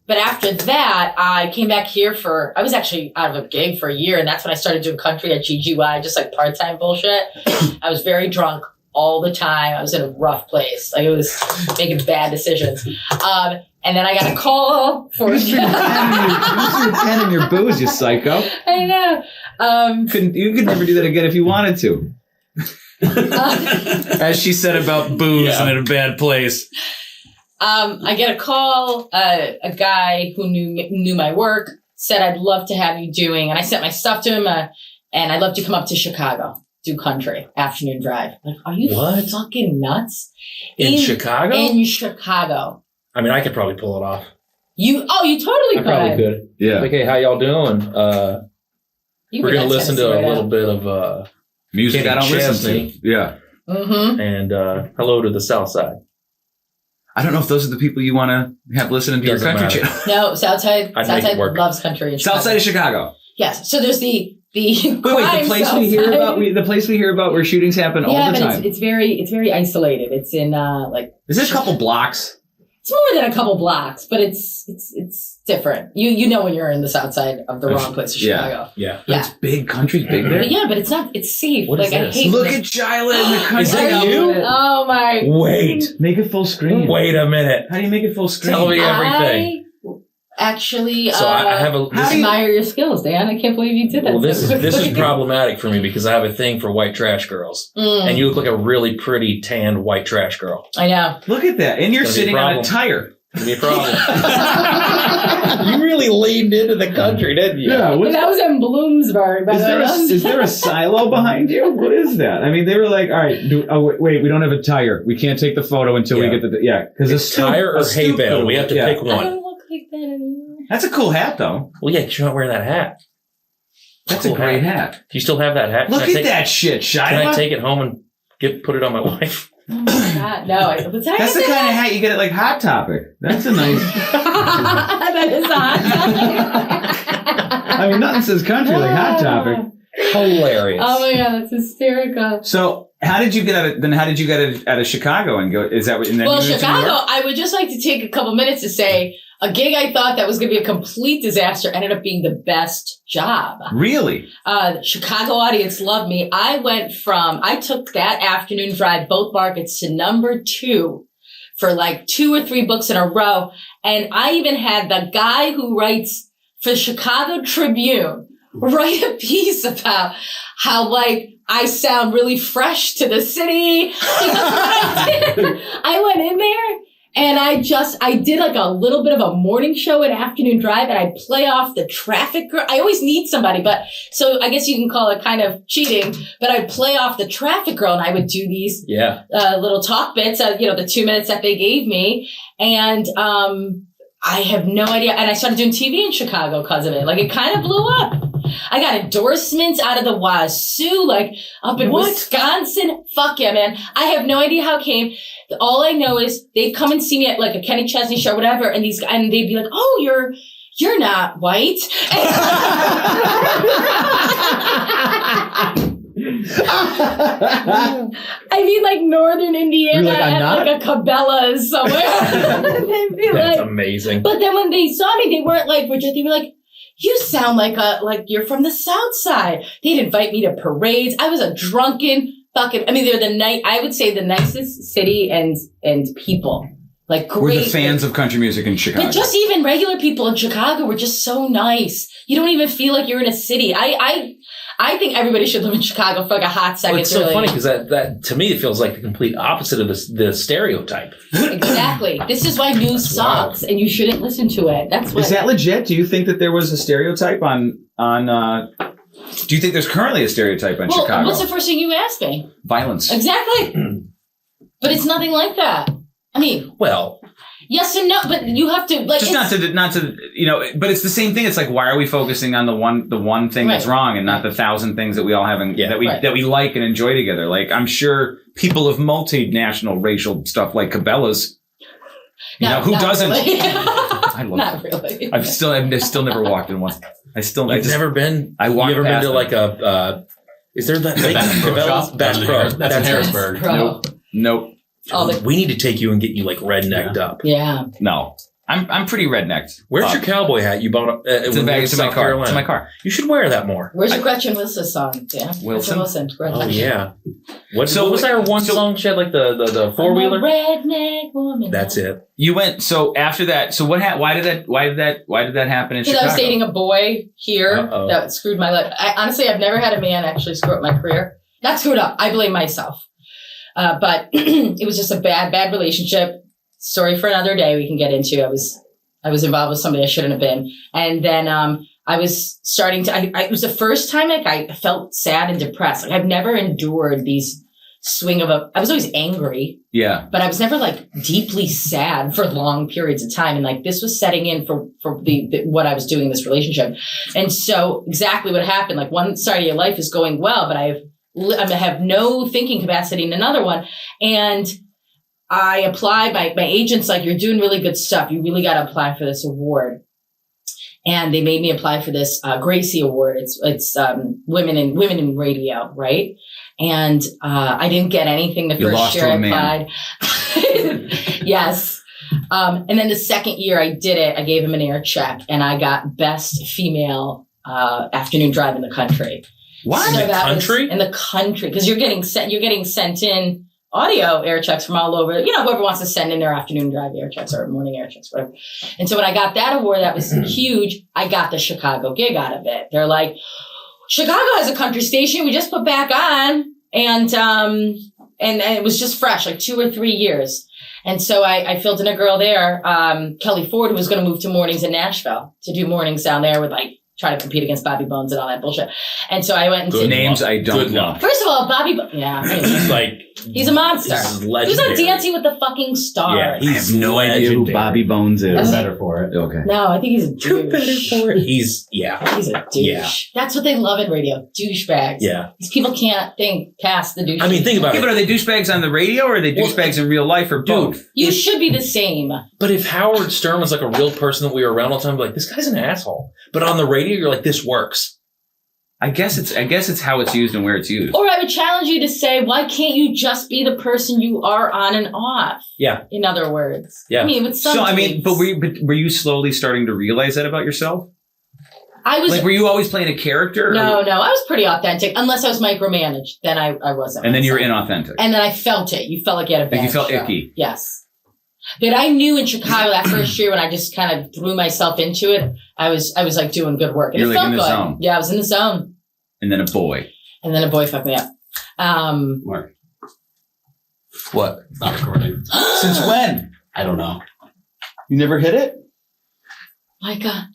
C: after that, I came back here I was actually out of a gig for a year, and that's when I started doing country at GGY, just like part-time bullshit. I was very drunk all the time. I was in a rough place. Like, I was making bad decisions. And then I got a call for...
F: You should have pen in your booze, you psycho.
C: I know.
F: You could never do that again if you wanted to. As she said about booze and in a bad place.
C: I get a call. A guy who knew my work said, I'd love to have you doing, and I sent my stuff to him, and I'd love to come up to Chicago, do country, afternoon drive. Like, are you fucking nuts?
B: In Chicago?
C: In Chicago.
B: I mean, I could probably pull it off.
C: You totally could.
B: I probably could.
F: Yeah.
B: Like, hey, how y'all doing? We're going to listen to a little bit of
F: music
B: Kenny
F: I don't
B: Chesney.
F: listen to. Yeah.
C: Mm-hmm.
B: And hello to the South Side.
F: I don't know if those are the people you want to have listening to your country channel.
C: No, Southside loves country in Chicago.
F: Southside of Chicago.
C: Yes. So there's the
F: the place we hear about. The place we hear about where shootings happen all the time.
C: It's very isolated. It's in
F: Is it a couple blocks?
C: It's more than a couple blocks, but it's different. You know when you're in the south side of the wrong place of Chicago.
B: Yeah.
F: It's big. Country's big there.
C: But yeah, but it's not. It's safe.
B: What is this?
C: I hate.
F: Look at Shila in the country.
B: Is that you?
C: Oh my!
B: Wait.
F: Make it full screen.
B: Wait a minute.
F: How do you make it full screen?
B: Tell me everything.
C: Actually,
B: so I have
C: admire your skills, Dan. I can't believe you did that.
B: Well, this is problematic for me because I have a thing for white trash girls, and you look like a really pretty tanned white trash girl.
C: I know.
F: Look at that, and you're sitting on a tire.
B: It's gonna be a problem. You really leaned into the country, didn't you?
F: Yeah.
C: That was in Bloomsburg.
F: Is there a silo behind you? What is that? I mean, they were like, all right, wait, we don't have a tire. We can't take the photo until we get because
B: a tire or hay bale. We have to pick one.
C: I don't look like that anymore.
F: That's a cool hat, though.
B: Well, yeah, you're not wearing that hat.
F: That's a great hat.
B: Do you still have that hat?
F: Look at that shit, Shila.
B: Can I take it home and put it on my wife?
C: Oh my God, no.
F: That's the kind of hat you get at like Hot Topic. That's a nice.
C: That is a Hot Topic.
F: I mean, nothing says country like Hot Topic.
B: Hilarious.
C: Oh my God, that's hysterical.
F: So, how did you get out of Chicago and go? Is that what? And then
C: well, Chicago. I would just like to take a couple minutes to say a gig I thought that was going to be a complete disaster ended up being the best job.
F: Really?
C: Chicago audience loved me. I took that afternoon drive, both markets, to number 2 for like 2 or 3 books in a row. And I even had the guy who writes for the Chicago Tribune write a piece about how like I sound really fresh to the city. I went in there And I did like a little bit of a morning show and afternoon drive, and I'd play off the traffic girl. I always need somebody, so I guess you can call it kind of cheating, but I'd play off the traffic girl, and I would do these little talk bits, the 2 minutes that they gave me. And I have no idea. And I started doing TV in Chicago because of it. Like, it kind of blew up. I got endorsements out of the wazoo, like up in Wisconsin. Fuck yeah, man. I have no idea how it came. All I know is they'd come and see me at like a Kenny Chesney show, whatever, and they'd be like, "Oh, you're not white." I mean, like Northern Indiana, at like a Cabela's somewhere. They'd be
B: That's
C: like,
B: amazing.
C: But then when they saw me, they weren't like Richard. They were like, "You sound like you're from the South Side." They'd invite me to parades. I was a drunken fucking. I mean, they're I would say the nicest city and people. Like, great.
F: We're the fans of country music in Chicago.
C: But just even regular people in Chicago were just so nice. You don't even feel like you're in a city. I think everybody should live in Chicago for like a hot second.
B: Well, it's so funny because that to me it feels like the complete opposite of the stereotype.
C: Exactly. This is why news sucks, and you shouldn't listen to it. That's what.
F: Is that legit? Do you think that there was a stereotype on? Do you think there's currently a stereotype on Chicago?
C: What's the first thing you asked me?
F: Violence.
C: Exactly. But it's nothing like that. I mean,
B: well,
C: yes and no, but you have to like
F: just not to but it's the same thing. It's like, why are we focusing on the one thing that's wrong and not the 1,000 things that we all have that we like and enjoy together? Like, I'm sure people of multinational racial stuff like Cabela's. Who doesn't?
C: Really.
F: I love
C: not really.
F: I've still never walked in one. You've
B: never been.
F: I walked.
B: You ever been to like a? Is there that Bass Pro?
E: That's in Harrisburg.
F: Nope.
B: We need to take you and get you like rednecked up.
C: Yeah.
F: No, I'm pretty rednecked.
B: Where's your cowboy hat you bought?
F: It's in my car. It's in my car.
B: You should wear that more.
C: Where's your Gretchen Wilson song? Yeah.
F: Wilson.
B: Oh yeah. What was that one song she had, like the 4-wheeler?
C: Redneck woman.
B: That's it.
F: You went after that. So why did that happen in Chicago?
C: Because I was dating a boy here that screwed my life. Honestly, I've never had a man actually screw up my career. Not screwed up. I blame myself. But it was just a bad relationship. Story for another day we can get into. I was involved with somebody I shouldn't have been. And then I was starting to, it was the first time like I felt sad and depressed. Like, I've never endured these I was always angry.
F: Yeah.
C: But I was never like deeply sad for long periods of time. And like this was setting in for what I was doing in this relationship. And so exactly what happened, like one side of your life is going well, but I have no thinking capacity in another one. And I applied, my agent's like, "You're doing really good stuff. You really got to apply for this award." And they made me apply for this Gracie Award. It's women in radio, right? And I didn't get anything the first year I applied. Yes. And then the second year I did it, I gave him an air check and I got best female afternoon drive in the country.
F: What?
C: So
B: in the country?
C: In the country. Because you're getting sent in audio air checks from all over, whoever wants to send in their afternoon drive air checks or morning air checks, whatever. And so when I got that award, that was huge. I got the Chicago gig out of it. They're like, "Chicago has a country station we just put back on." And it was just fresh, like 2 or 3 years. And so I filled in a girl there, Kelly Ford, who was going to move to mornings in Nashville to do mornings down there with like, try to compete against Bobby Bones and all that bullshit. And so I went and
F: Good names I don't know.
C: First of all, Bobby,
B: He's like,
C: he's a monster. He was on Dancing with the fucking Stars.
B: Yeah,
F: I have no idea who Bobby Bones is.
E: You're better for it.
F: Okay.
C: No, I think he's a douche.
B: You're better for it. He's
C: a douche.
B: Yeah.
C: That's what they love in radio. Douchebags.
B: Yeah.
C: These people can't think past the douche.
B: I mean, think about it.
F: But are they douchebags on the radio or are they douchebags in real life or both?
C: You should be the same.
B: But if Howard Stern was like a real person that we were around all the time, I'd be like, this guy's an asshole. But on the radio, you're like, this works.
F: I guess it's how it's used and where it's used.
C: Or I would challenge you to say, why can't you just be the person you are on and off?
B: Yeah.
C: In other words.
B: Yeah.
C: I mean, with some tweets.
F: But were you slowly starting to realize that about yourself?
C: I was.
F: Like, were you always playing a character?
C: No, I was pretty authentic. Unless I was micromanaged, then I wasn't.
F: And then you were inauthentic.
C: And then I felt it. You felt like you had a bad
F: you felt
C: show.
F: icky.
C: Yes. But I knew in Chicago that first year when I just kind of threw myself into it, I was like doing good work. And
F: You're
C: it
F: like
C: felt
F: in the
C: good.
F: zone.
C: Yeah, I was in the zone.
F: And then a boy.
C: And then a boy fucked me up.
E: Mark.
B: What?
E: Not recording.
F: Since when?
E: I don't know.
F: You never hit it?
C: My God.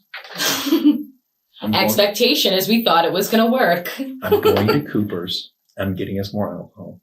C: Expectation is we thought it was going to work.
B: I'm going to Cooper's. I'm getting us more alcohol.